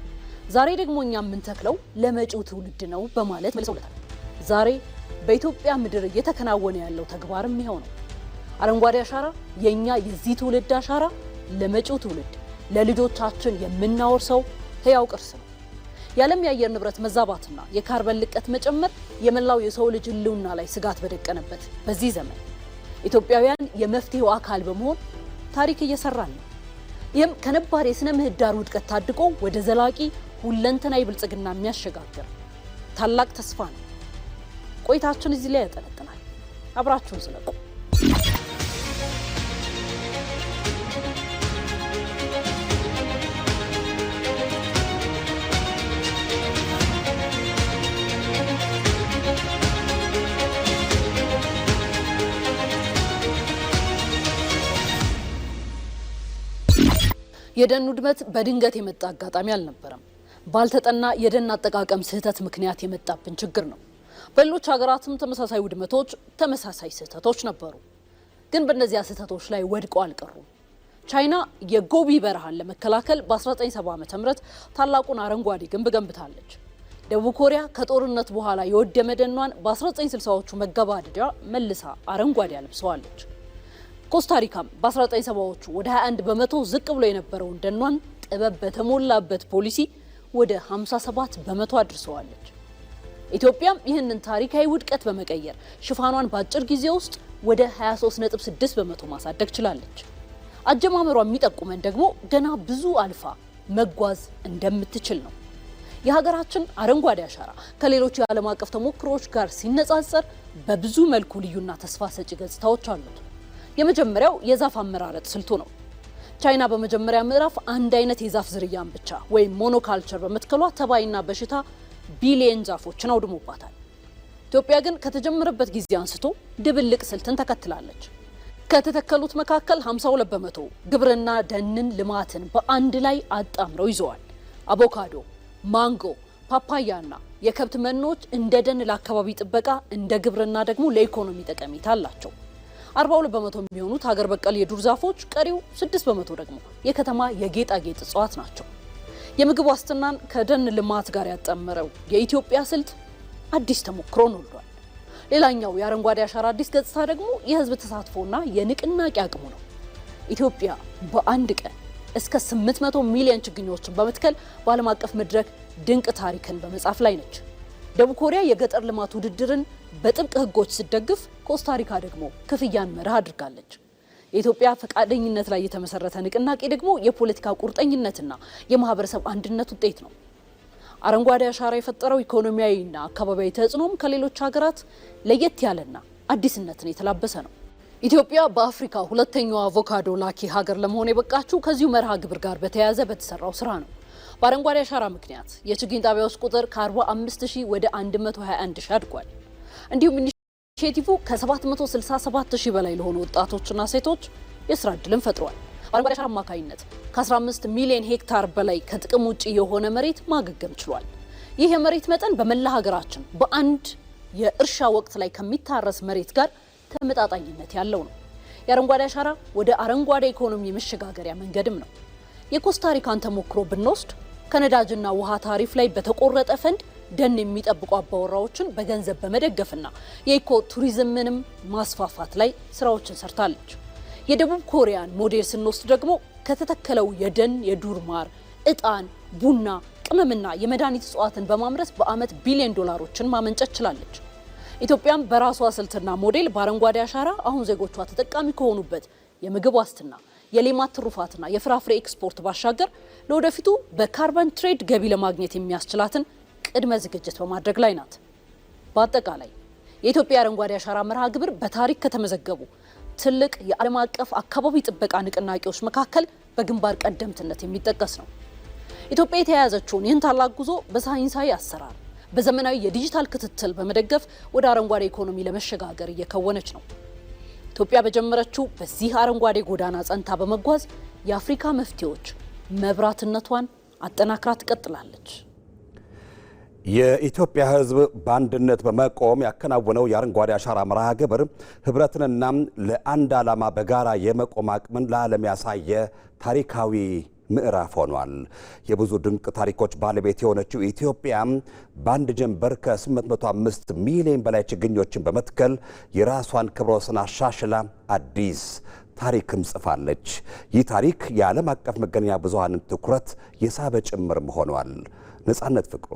ዛሬ ደግሞ እኛ የምንተክለው ለመጪው ትውልድ ነው በማለት መልሰውለታል። ዛሬ በኢትዮጵያ ምድር እየተከናወነ ያለው ተግባርም ይሄው ነው። አረንጓዴ አሻራ የኛ የዚህ ትውልድ አሻራ ለመጪው ትውልድ ለልጆቻችን የምናወርሰው ህያው ቅርስ ነው። የዓለም የአየር ንብረት መዛባትና የካርበን ልቀት መጨመር የመላው የሰው ልጅ ህልውና ላይ ስጋት በደቀነበት በዚህ ዘመን ኢትዮጵያውያን የመፍትሄው አካል በመሆን ታሪክ እየሰራን ነው። ይህም ከነባር የስነ ምህዳር ውድቀት ታድቆ ወደ ዘላቂ ሁለንተናዊ ብልጽግና የሚያሸጋግር ታላቅ ተስፋ ነው። ቆይታችን እዚህ ላይ ያጠነጥናል። አብራችሁን ስለቁ። የደን ውድመት በድንገት የመጣ አጋጣሚ አልነበረም። ባልተጠና የደን አጠቃቀም ስህተት ምክንያት የመጣብን ችግር ነው። በሌሎች ሀገራትም ተመሳሳይ ውድመቶች፣ ተመሳሳይ ስህተቶች ነበሩ። ግን በእነዚያ ስህተቶች ላይ ወድቀው አልቀሩም። ቻይና የጎቢ በረሃን ለመከላከል በ1970 ዓ.ም ታላቁን አረንጓዴ ግንብ ገንብታለች። ደቡብ ኮሪያ ከጦርነት በኋላ የወደመ ደኗን በ1960ዎቹ መገባደጃ መልሳ አረንጓዴ አልብሰዋለች። ኮስታሪካም በ1970ዎቹ ወደ 21 በመቶ ዝቅ ብሎ የነበረውን ደኗን ጥበብ በተሞላበት ፖሊሲ ወደ 57 በመቶ አድርሰዋለች። ኢትዮጵያም ይህንን ታሪካዊ ውድቀት በመቀየር ሽፋኗን በአጭር ጊዜ ውስጥ ወደ 23.6 በመቶ ማሳደግ ችላለች። አጀማመሯ የሚጠቁመን ደግሞ ገና ብዙ አልፋ መጓዝ እንደምትችል ነው። የሀገራችን አረንጓዴ አሻራ ከሌሎች የዓለም አቀፍ ተሞክሮች ጋር ሲነጻጸር በብዙ መልኩ ልዩና ተስፋ ሰጪ ገጽታዎች አሉት። የመጀመሪያው የዛፍ አመራረጥ ስልቱ ነው። ቻይና በመጀመሪያ ምዕራፍ አንድ አይነት የዛፍ ዝርያን ብቻ ወይም ሞኖካልቸር በመትከሏ ተባይና በሽታ ቢሊየን ዛፎችን አውድሞባታል። ኢትዮጵያ ግን ከተጀመረበት ጊዜ አንስቶ ድብልቅ ስልትን ተከትላለች። ከተተከሉት መካከል 52 በመቶ ግብርና፣ ደንን፣ ልማትን በአንድ ላይ አጣምረው ይዘዋል። አቮካዶ፣ ማንጎ፣ ፓፓያና የከብት መኖች እንደ ደን ለአካባቢ ጥበቃ፣ እንደ ግብርና ደግሞ ለኢኮኖሚ ጠቀሜታ አላቸው። 42 በመቶ የሚሆኑት ሀገር በቀል የዱር ዛፎች፣ ቀሪው 6 በመቶ ደግሞ የከተማ የጌጣጌጥ እጽዋት ናቸው። የምግብ ዋስትናን ከደን ልማት ጋር ያጣመረው የኢትዮጵያ ስልት አዲስ ተሞክሮን ወልዷል። ሌላኛው የአረንጓዴ አሻራ አዲስ ገጽታ ደግሞ የህዝብ ተሳትፎና የንቅናቄ አቅሙ ነው። ኢትዮጵያ በአንድ ቀን እስከ 800 ሚሊዮን ችግኞችን በመትከል በዓለም አቀፍ መድረክ ድንቅ ታሪክን በመጻፍ ላይ ነች። ደቡብ ኮሪያ የገጠር ልማት ውድድርን በጥብቅ ህጎች ስትደግፍ፣ ኮስታሪካ ደግሞ ክፍያን መርህ አድርጋለች። የኢትዮጵያ ፈቃደኝነት ላይ የተመሰረተ ንቅናቄ ደግሞ የፖለቲካ ቁርጠኝነትና የማህበረሰብ አንድነት ውጤት ነው። አረንጓዴ አሻራ የፈጠረው ኢኮኖሚያዊና አካባቢያዊ ተጽዕኖም ከሌሎች ሀገራት ለየት ያለና አዲስነትን የተላበሰ ነው። ኢትዮጵያ በአፍሪካ ሁለተኛዋ አቮካዶ ላኪ ሀገር ለመሆን የበቃችው ከዚሁ መርሃ ግብር ጋር በተያያዘ በተሰራው ስራ ነው። በአረንጓዴ አሻራ ምክንያት የችግኝ ጣቢያዎች ቁጥር ከ45,000 ወደ 121,000 አድጓል። እንዲሁም ኢኒሼቲቭ ከ767,000 በላይ ለሆኑ ወጣቶችና ሴቶች የስራ ዕድልን ፈጥሯል። በአረንጓዴ አሻራ አማካኝነት ከ15 ሚሊዮን ሄክታር በላይ ከጥቅም ውጪ የሆነ መሬት ማገገም ችሏል። ይህ የመሬት መጠን በመላ ሀገራችን በአንድ የእርሻ ወቅት ላይ ከሚታረስ መሬት ጋር ተመጣጣኝነት ያለው ነው። የአረንጓዴ አሻራ ወደ አረንጓዴ ኢኮኖሚ መሸጋገሪያ መንገድም ነው። የኮስታሪካን ተሞክሮ ብንወስድ ከነዳጅና ውሃ ታሪፍ ላይ በተቆረጠ ፈንድ ደን የሚጠብቁ አባወራዎችን በገንዘብ በመደገፍና የኢኮ ቱሪዝምንም ማስፋፋት ላይ ስራዎችን ሰርታለች። የደቡብ ኮሪያን ሞዴል ስንወስድ ደግሞ ከተተከለው የደን የዱር ማር፣ እጣን፣ ቡና፣ ቅመምና የመድኃኒት እጽዋትን በማምረት በአመት ቢሊዮን ዶላሮችን ማመንጨት ችላለች። ኢትዮጵያም በራሷ ስልትና ሞዴል በአረንጓዴ አሻራ አሁን ዜጎቿ ተጠቃሚ ከሆኑበት የምግብ ዋስትና፣ የሌማት ትሩፋትና የፍራፍሬ ኤክስፖርት ባሻገር ለወደፊቱ በካርበን ትሬድ ገቢ ለማግኘት የሚያስችላትን ቅድመ ዝግጅት በማድረግ ላይ ናት። በአጠቃላይ የኢትዮጵያ አረንጓዴ አሻራ መርሃ ግብር በታሪክ ከተመዘገቡ ትልቅ የዓለም አቀፍ አካባቢ ጥበቃ ንቅናቄዎች መካከል በግንባር ቀደምትነት የሚጠቀስ ነው። ኢትዮጵያ የተያያዘችውን ይህን ታላቅ ጉዞ በሳይንሳዊ አሰራር፣ በዘመናዊ የዲጂታል ክትትል በመደገፍ ወደ አረንጓዴ ኢኮኖሚ ለመሸጋገር እየከወነች ነው። ኢትዮጵያ በጀመረችው በዚህ አረንጓዴ ጎዳና ጸንታ በመጓዝ የአፍሪካ መፍትሄዎች መብራትነቷን አጠናክራ ትቀጥላለች። የኢትዮጵያ ሕዝብ በአንድነት በመቆም ያከናወነው የአረንጓዴ አሻራ መርሃ ግብር ህብረትንና ለአንድ ዓላማ በጋራ የመቆም አቅምን ለዓለም ያሳየ ታሪካዊ ምዕራፍ ሆኗል። የብዙ ድንቅ ታሪኮች ባለቤት የሆነችው ኢትዮጵያ በአንድ ጀንበር ከ805 ሚሊዮን በላይ ችግኞችን በመትከል የራሷን ክብረ ወሰን አሻሽላ አዲስ ታሪክም ጽፋለች። ይህ ታሪክ የዓለም አቀፍ መገናኛ ብዙሃንን ትኩረት የሳበ ጭምርም ሆኗል። ነጻነት ፍቅሩ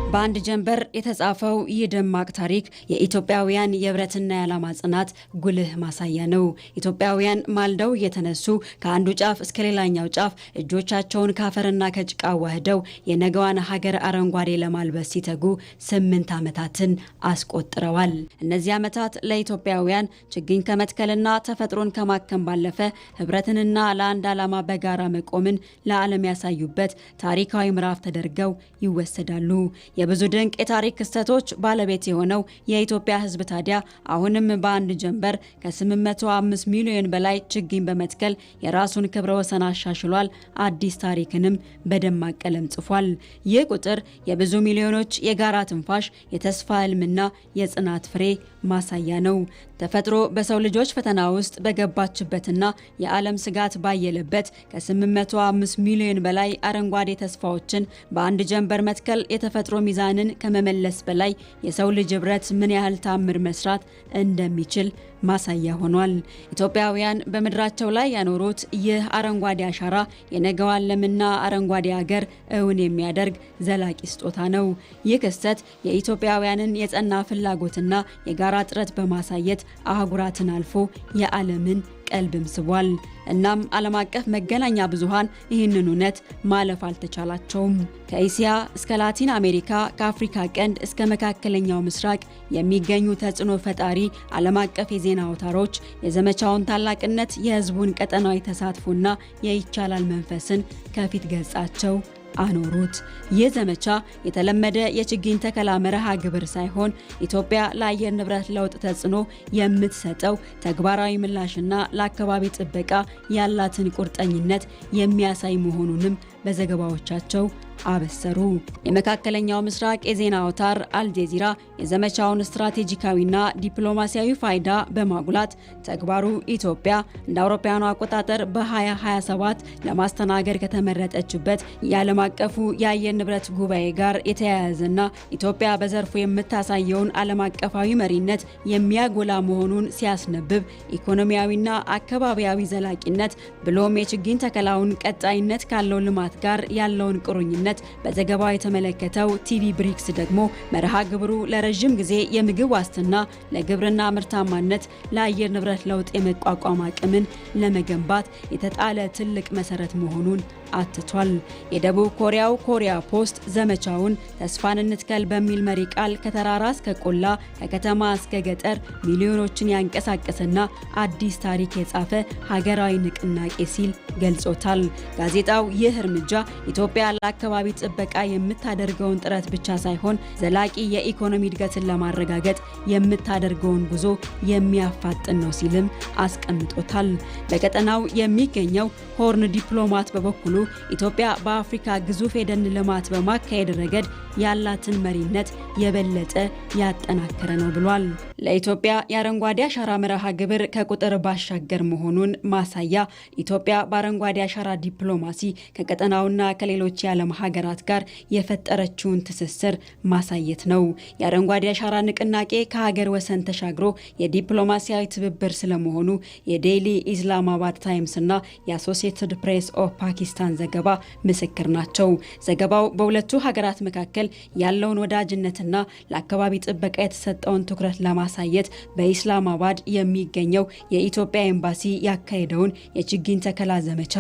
በአንድ ጀንበር የተጻፈው ይህ ደማቅ ታሪክ የኢትዮጵያውያን የህብረትና የዓላማ ጽናት ጉልህ ማሳያ ነው። ኢትዮጵያውያን ማልደው እየተነሱ ከአንዱ ጫፍ እስከ ሌላኛው ጫፍ እጆቻቸውን ካፈርና ከጭቃ ዋህደው የነገዋን ሀገር አረንጓዴ ለማልበስ ሲተጉ 8 ዓመታትን አስቆጥረዋል። እነዚህ ዓመታት ለኢትዮጵያውያን ችግኝ ከመትከልና ተፈጥሮን ከማከም ባለፈ ህብረትንና ለአንድ ዓላማ በጋራ መቆምን ለዓለም ያሳዩበት ታሪካዊ ምዕራፍ ተደርገው ይወሰዳሉ። የብዙ ድንቅ የታሪክ ክስተቶች ባለቤት የሆነው የኢትዮጵያ ህዝብ ታዲያ አሁንም በአንድ ጀንበር ከ805 ሚሊዮን በላይ ችግኝ በመትከል የራሱን ክብረ ወሰን አሻሽሏል። አዲስ ታሪክንም በደማቅ ቀለም ጽፏል። ይህ ቁጥር የብዙ ሚሊዮኖች የጋራ ትንፋሽ፣ የተስፋ ህልምና የጽናት ፍሬ ማሳያ ነው። ተፈጥሮ በሰው ልጆች ፈተና ውስጥ በገባችበትና የዓለም ስጋት ባየለበት ከ805 ሚሊዮን በላይ አረንጓዴ ተስፋዎችን በአንድ ጀንበር መትከል የተፈጥሮ ሚዛንን ከመመለስ በላይ የሰው ልጅ ህብረት ምን ያህል ታምር መስራት እንደሚችል ማሳያ ሆኗል። ኢትዮጵያውያን በምድራቸው ላይ ያኖሩት ይህ አረንጓዴ አሻራ የነገዋን ለምና አረንጓዴ ሀገር እውን የሚያደርግ ዘላቂ ስጦታ ነው። ይህ ክስተት የኢትዮጵያውያንን የጸና ፍላጎትና የጋራ ጥረት በማሳየት አህጉራትን አልፎ የዓለምን ቀልብም ስቧል። እናም ዓለም አቀፍ መገናኛ ብዙሃን ይህንን እውነት ማለፍ አልተቻላቸውም። ከእስያ እስከ ላቲን አሜሪካ፣ ከአፍሪካ ቀንድ እስከ መካከለኛው ምስራቅ የሚገኙ ተጽዕኖ ፈጣሪ ዓለም አቀፍ የዜና አውታሮች የዘመቻውን ታላቅነት፣ የህዝቡን ቀጠናዊ ተሳትፎና የይቻላል መንፈስን ከፊት ገጻቸው አኖሩት። ይህ ዘመቻ የተለመደ የችግኝ ተከላ መርሃ ግብር ሳይሆን ኢትዮጵያ ለአየር ንብረት ለውጥ ተጽዕኖ የምትሰጠው ተግባራዊ ምላሽና ለአካባቢ ጥበቃ ያላትን ቁርጠኝነት የሚያሳይ መሆኑንም በዘገባዎቻቸው አበሰሩ። የመካከለኛው ምስራቅ የዜና አውታር አልጀዚራ የዘመቻውን ስትራቴጂካዊና ዲፕሎማሲያዊ ፋይዳ በማጉላት ተግባሩ ኢትዮጵያ እንደ አውሮፓውያኑ አቆጣጠር በ2027 ለማስተናገድ ከተመረጠችበት የዓለም አቀፉ የአየር ንብረት ጉባኤ ጋር የተያያዘና ኢትዮጵያ በዘርፉ የምታሳየውን ዓለም አቀፋዊ መሪነት የሚያጎላ መሆኑን ሲያስነብብ ኢኮኖሚያዊና አካባቢያዊ ዘላቂነት ብሎም የችግኝ ተከላውን ቀጣይነት ካለው ልማት ጋር ያለውን ቁርኝነት በዘገባው የተመለከተው ቲቪ ብሪክስ ደግሞ መርሃ ግብሩ ለረጅም ጊዜ የምግብ ዋስትና፣ ለግብርና ምርታማነት፣ ለአየር ንብረት ለውጥ የመቋቋም አቅምን ለመገንባት የተጣለ ትልቅ መሰረት መሆኑን አትቷል። የደቡብ ኮሪያው ኮሪያ ፖስት ዘመቻውን ተስፋን እንትከል በሚል መሪ ቃል ከተራራ እስከ ቆላ ከከተማ እስከ ገጠር ሚሊዮኖችን ያንቀሳቀሰና አዲስ ታሪክ የጻፈ ሀገራዊ ንቅናቄ ሲል ገልጾታል። ጋዜጣው ይህ እርምጃ ኢትዮጵያ ለአካባቢ ጥበቃ የምታደርገውን ጥረት ብቻ ሳይሆን ዘላቂ የኢኮኖሚ እድገትን ለማረጋገጥ የምታደርገውን ጉዞ የሚያፋጥን ነው ሲልም አስቀምጦታል። በቀጠናው የሚገኘው ሆርን ዲፕሎማት በበኩሉ ኢትዮጵያ በአፍሪካ ግዙፍ የደን ልማት በማካሄድ ረገድ ያላትን መሪነት የበለጠ ያጠናከረ ነው ብሏል። ለኢትዮጵያ የአረንጓዴ አሻራ መርሃ ግብር ከቁጥር ባሻገር መሆኑን ማሳያ ኢትዮጵያ በአረንጓዴ አሻራ ዲፕሎማሲ ከቀጠናውና ከሌሎች የዓለም ሀገራት ጋር የፈጠረችውን ትስስር ማሳየት ነው። የአረንጓዴ አሻራ ንቅናቄ ከሀገር ወሰን ተሻግሮ የዲፕሎማሲያዊ ትብብር ስለመሆኑ የዴይሊ ኢስላማባድ ታይምስ እና የአሶሲየትድ ፕሬስ ኦፍ ፓኪስታን ዘገባ ምስክር ናቸው። ዘገባው በሁለቱ ሀገራት መካከል ያለውን ወዳጅነትና ለአካባቢ ጥበቃ የተሰጠውን ትኩረት ለማሳየት በኢስላማባድ የሚገኘው የኢትዮጵያ ኤምባሲ ያካሄደውን የችግኝ ተከላ ዘመቻ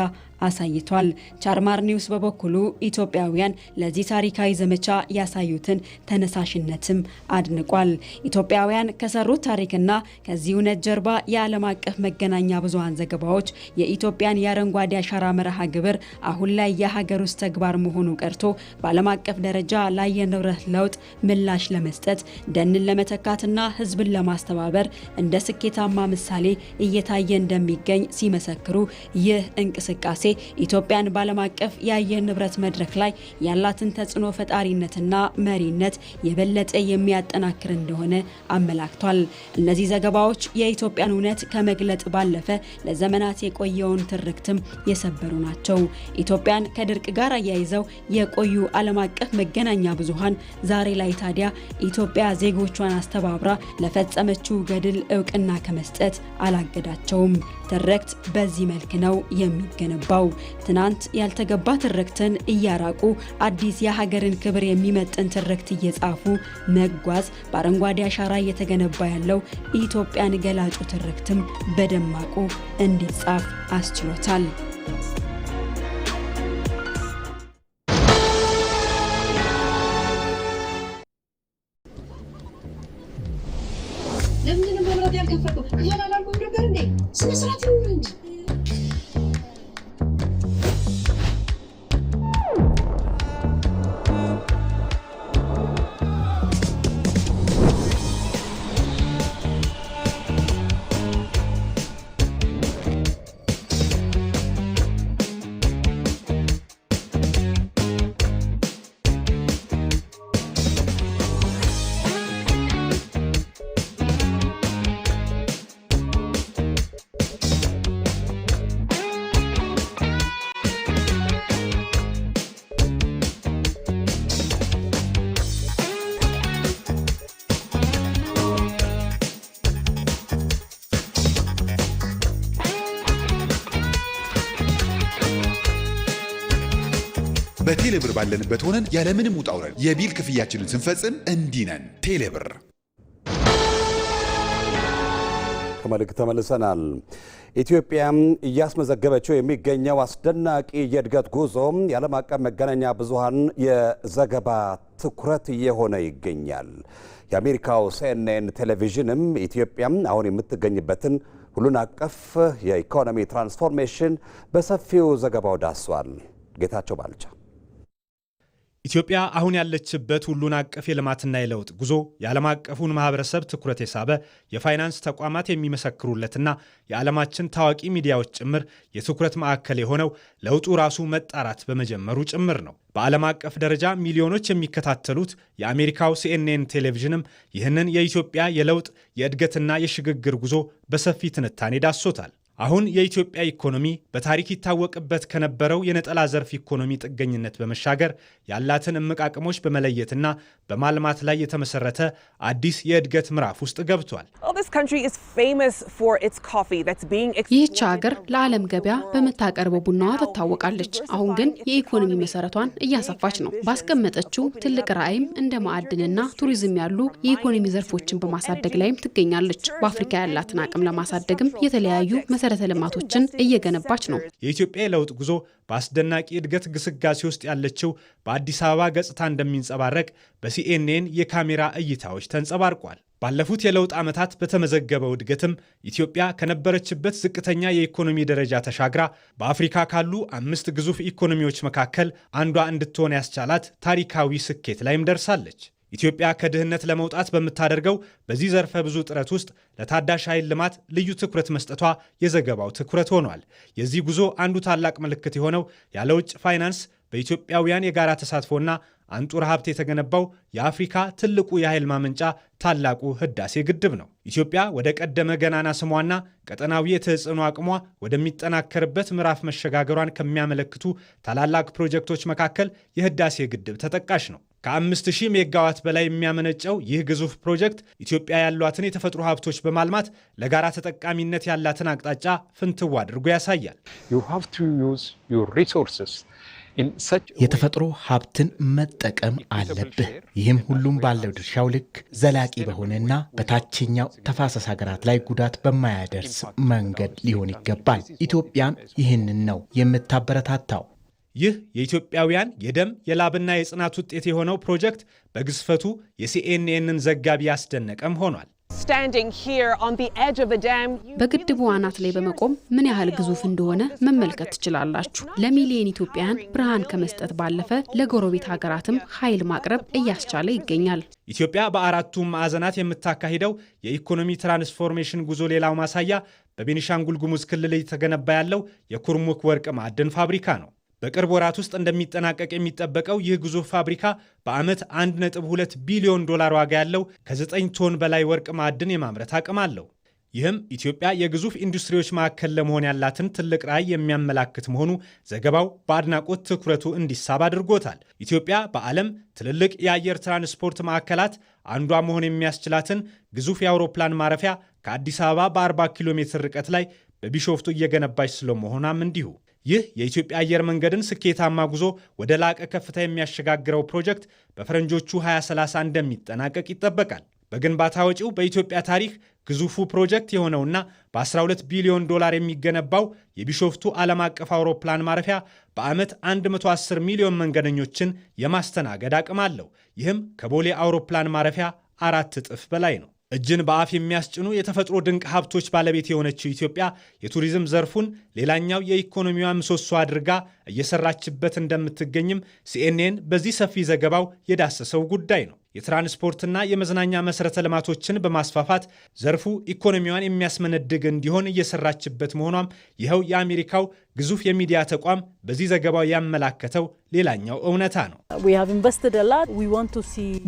አሳይቷል። ቻርማር ኒውስ በበኩሉ ኢትዮጵያውያን ለዚህ ታሪካዊ ዘመቻ ያሳዩትን ተነሳሽነትም አድንቋል። ኢትዮጵያውያን ከሰሩት ታሪክና ከዚህ እውነት ጀርባ የዓለም አቀፍ መገናኛ ብዙሃን ዘገባዎች የኢትዮጵያን የአረንጓዴ አሻራ መርሃ ግብር አሁን ላይ የሀገር ውስጥ ተግባር መሆኑ ቀርቶ በዓለም አቀፍ ደረጃ ለአየር ንብረት ለውጥ ምላሽ ለመስጠት ደንን ለመተካትና ሕዝብን ለማስተባበር እንደ ስኬታማ ምሳሌ እየታየ እንደሚገኝ ሲመሰክሩ ይህ እንቅስቃሴ ኢትዮጵያን በዓለም አቀፍ የአየር ንብረት መድረክ ላይ ያላትን ተጽዕኖ ፈጣሪነትና መሪነት የበለጠ የሚያጠናክር እንደሆነ አመላክቷል። እነዚህ ዘገባዎች የኢትዮጵያን እውነት ከመግለጥ ባለፈ ለዘመናት የቆየውን ትርክትም የሰበሩ ናቸው። ኢትዮጵያን ከድርቅ ጋር አያይዘው የቆዩ ዓለም አቀፍ መገናኛ ብዙሃን ዛሬ ላይ ታዲያ ኢትዮጵያ ዜጎቿን አስተባብራ ለፈጸመችው ገድል እውቅና ከመስጠት አላገዳቸውም። ትርክት በዚህ መልክ ነው የሚገነባው። ትናንት ያልተገባ ትርክትን እያራቁ አዲስ የሀገርን ክብር የሚመጥን ትርክት እየጻፉ መጓዝ በአረንጓዴ አሻራ እየተገነባ ያለው ኢትዮጵያን ገላጩ ትርክትም በደማቁ እንዲጻፍ አስችሎታል። ለምን መብራት ያልከፈተው? ያላላልኩም ነበር እንዴ? ስነ ስርዓት ይኑር እንጂ። በቴሌብር ባለንበት ሆነን ያለምንም ውጣ ውረድ የቢል ክፍያችንን ስንፈጽም እንዲህ ነን። ቴሌብር። ከመልእክት ተመልሰናል። ኢትዮጵያ እያስመዘገበችው የሚገኘው አስደናቂ የእድገት ጉዞ የዓለም አቀፍ መገናኛ ብዙሃን የዘገባ ትኩረት እየሆነ ይገኛል። የአሜሪካው ሲኤንኤን ቴሌቪዥንም ኢትዮጵያ አሁን የምትገኝበትን ሁሉን አቀፍ የኢኮኖሚ ትራንስፎርሜሽን በሰፊው ዘገባው ዳሷል። ጌታቸው ባልቻ ኢትዮጵያ አሁን ያለችበት ሁሉን አቀፍ የልማትና የለውጥ ጉዞ የዓለም አቀፉን ማህበረሰብ ትኩረት የሳበ የፋይናንስ ተቋማት የሚመሰክሩለትና የዓለማችን ታዋቂ ሚዲያዎች ጭምር የትኩረት ማዕከል የሆነው ለውጡ ራሱ መጣራት በመጀመሩ ጭምር ነው። በዓለም አቀፍ ደረጃ ሚሊዮኖች የሚከታተሉት የአሜሪካው CNN ቴሌቪዥንም ይህንን የኢትዮጵያ የለውጥ የእድገትና የሽግግር ጉዞ በሰፊ ትንታኔ ዳሶታል። አሁን የኢትዮጵያ ኢኮኖሚ በታሪክ ይታወቅበት ከነበረው የነጠላ ዘርፍ ኢኮኖሚ ጥገኝነት በመሻገር ያላትን እምቅ አቅሞች በመለየትና በማልማት ላይ የተመሰረተ አዲስ የእድገት ምዕራፍ ውስጥ ገብቷል። ይህች ሀገር ለዓለም ገበያ በምታቀርበው ቡናዋ ትታወቃለች። አሁን ግን የኢኮኖሚ መሰረቷን እያሰፋች ነው። ባስቀመጠችው ትልቅ ራዕይም እንደ ማዕድንና ቱሪዝም ያሉ የኢኮኖሚ ዘርፎችን በማሳደግ ላይም ትገኛለች። በአፍሪካ ያላትን አቅም ለማሳደግም የተለያዩ መሰረተ ልማቶችን እየገነባች ነው። የኢትዮጵያ የለውጥ ጉዞ በአስደናቂ እድገት ግስጋሴ ውስጥ ያለችው በአዲስ አበባ ገጽታ እንደሚንጸባረቅ በሲኤንኤን የካሜራ እይታዎች ተንጸባርቋል። ባለፉት የለውጥ ዓመታት በተመዘገበው እድገትም ኢትዮጵያ ከነበረችበት ዝቅተኛ የኢኮኖሚ ደረጃ ተሻግራ በአፍሪካ ካሉ 5 ግዙፍ ኢኮኖሚዎች መካከል አንዷ እንድትሆን ያስቻላት ታሪካዊ ስኬት ላይም ደርሳለች። ኢትዮጵያ ከድህነት ለመውጣት በምታደርገው በዚህ ዘርፈ ብዙ ጥረት ውስጥ ለታዳሽ ኃይል ልማት ልዩ ትኩረት መስጠቷ የዘገባው ትኩረት ሆኗል። የዚህ ጉዞ አንዱ ታላቅ ምልክት የሆነው ያለ ውጭ ፋይናንስ በኢትዮጵያውያን የጋራ ተሳትፎና አንጡር ሀብት የተገነባው የአፍሪካ ትልቁ የኃይል ማመንጫ ታላቁ ህዳሴ ግድብ ነው። ኢትዮጵያ ወደ ቀደመ ገናና ስሟና ቀጠናዊ የተጽዕኖ አቅሟ ወደሚጠናከርበት ምዕራፍ መሸጋገሯን ከሚያመለክቱ ታላላቅ ፕሮጀክቶች መካከል የህዳሴ ግድብ ተጠቃሽ ነው። ከ5000 ሜጋዋት በላይ የሚያመነጨው ይህ ግዙፍ ፕሮጀክት ኢትዮጵያ ያሏትን የተፈጥሮ ሀብቶች በማልማት ለጋራ ተጠቃሚነት ያላትን አቅጣጫ ፍንትው አድርጎ ያሳያል። የተፈጥሮ ሀብትን መጠቀም አለብህ። ይህም ሁሉም ባለው ድርሻው ልክ ዘላቂ በሆነና በታችኛው ተፋሰስ ሀገራት ላይ ጉዳት በማያደርስ መንገድ ሊሆን ይገባል። ኢትዮጵያም ይህንን ነው የምታበረታታው። ይህ የኢትዮጵያውያን የደም የላብና የጽናት ውጤት የሆነው ፕሮጀክት በግዝፈቱ የሲኤንኤንን ዘጋቢ ያስደነቀም ሆኗል። በግድቡ አናት ላይ በመቆም ምን ያህል ግዙፍ እንደሆነ መመልከት ትችላላችሁ። ለሚሊዮን ኢትዮጵያውያን ብርሃን ከመስጠት ባለፈ ለጎረቤት ሀገራትም ኃይል ማቅረብ እያስቻለ ይገኛል። ኢትዮጵያ በአራቱም ማዕዘናት የምታካሂደው የኢኮኖሚ ትራንስፎርሜሽን ጉዞ ሌላው ማሳያ በቤኒሻንጉል ጉሙዝ ክልል እየተገነባ ያለው የኩርሙክ ወርቅ ማዕድን ፋብሪካ ነው። በቅርብ ወራት ውስጥ እንደሚጠናቀቅ የሚጠበቀው ይህ ግዙፍ ፋብሪካ በዓመት 1.2 ቢሊዮን ዶላር ዋጋ ያለው ከ9 ቶን በላይ ወርቅ ማዕድን የማምረት አቅም አለው። ይህም ኢትዮጵያ የግዙፍ ኢንዱስትሪዎች ማዕከል ለመሆን ያላትን ትልቅ ራዕይ የሚያመላክት መሆኑ ዘገባው በአድናቆት ትኩረቱ እንዲሳብ አድርጎታል። ኢትዮጵያ በዓለም ትልልቅ የአየር ትራንስፖርት ማዕከላት አንዷ መሆን የሚያስችላትን ግዙፍ የአውሮፕላን ማረፊያ ከአዲስ አበባ በ40 ኪሎ ሜትር ርቀት ላይ በቢሾፍቱ እየገነባች ስለመሆኗም እንዲሁ። ይህ የኢትዮጵያ አየር መንገድን ስኬታማ ጉዞ ወደ ላቀ ከፍታ የሚያሸጋግረው ፕሮጀክት በፈረንጆቹ 2030 እንደሚጠናቀቅ ይጠበቃል። በግንባታ ወጪው በኢትዮጵያ ታሪክ ግዙፉ ፕሮጀክት የሆነውና በ12 ቢሊዮን ዶላር የሚገነባው የቢሾፍቱ ዓለም አቀፍ አውሮፕላን ማረፊያ በዓመት 110 ሚሊዮን መንገደኞችን የማስተናገድ አቅም አለው። ይህም ከቦሌ አውሮፕላን ማረፊያ 4 እጥፍ በላይ ነው። እጅን በአፍ የሚያስጭኑ የተፈጥሮ ድንቅ ሀብቶች ባለቤት የሆነችው ኢትዮጵያ የቱሪዝም ዘርፉን ሌላኛው የኢኮኖሚዋ ምሰሶ አድርጋ እየሰራችበት እንደምትገኝም ሲኤንኤን በዚህ ሰፊ ዘገባው የዳሰሰው ጉዳይ ነው። የትራንስፖርትና የመዝናኛ መሰረተ ልማቶችን በማስፋፋት ዘርፉ ኢኮኖሚዋን የሚያስመነድግ እንዲሆን እየሰራችበት መሆኗም ይኸው የአሜሪካው ግዙፍ የሚዲያ ተቋም በዚህ ዘገባው ያመላከተው ሌላኛው እውነታ ነው።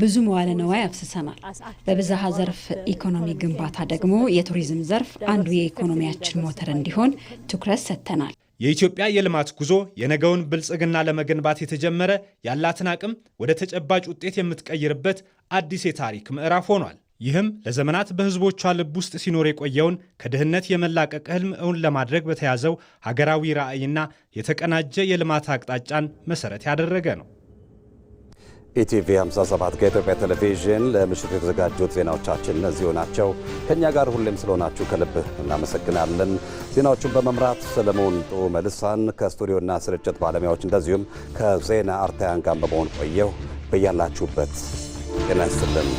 ብዙ መዋለ ንዋይ አፍስሰናል። በብዝሃ ዘርፍ ኢኮኖሚ ግንባታ ደግሞ የቱሪዝም ዘርፍ አንዱ የኢኮኖሚያችን ሞተር እንዲሆን ትኩረት ሰጥተናል። የኢትዮጵያ የልማት ጉዞ የነገውን ብልጽግና ለመገንባት የተጀመረ ያላትን አቅም ወደ ተጨባጭ ውጤት የምትቀይርበት አዲስ የታሪክ ምዕራፍ ሆኗል። ይህም ለዘመናት በሕዝቦቿ ልብ ውስጥ ሲኖር የቆየውን ከድህነት የመላቀቅ ህልም እውን ለማድረግ በተያዘው ሀገራዊ ራዕይና የተቀናጀ የልማት አቅጣጫን መሰረት ያደረገ ነው። ኢቲቪ 57 ከኢትዮጵያ ቴሌቪዥን ለምሽቱ የተዘጋጁት ዜናዎቻችን እነዚሁ ናቸው። ከኛ ጋር ሁሌም ስለሆናችሁ ከልብ እናመሰግናለን። ዜናዎቹን በመምራት ሰለሞን መልሳን ከስቱዲዮና ስርጭት ባለሙያዎች እንደዚሁም ከዜና አርታያን ጋር በመሆን ቆየው። በያላችሁበት ጤና ይስጥልን።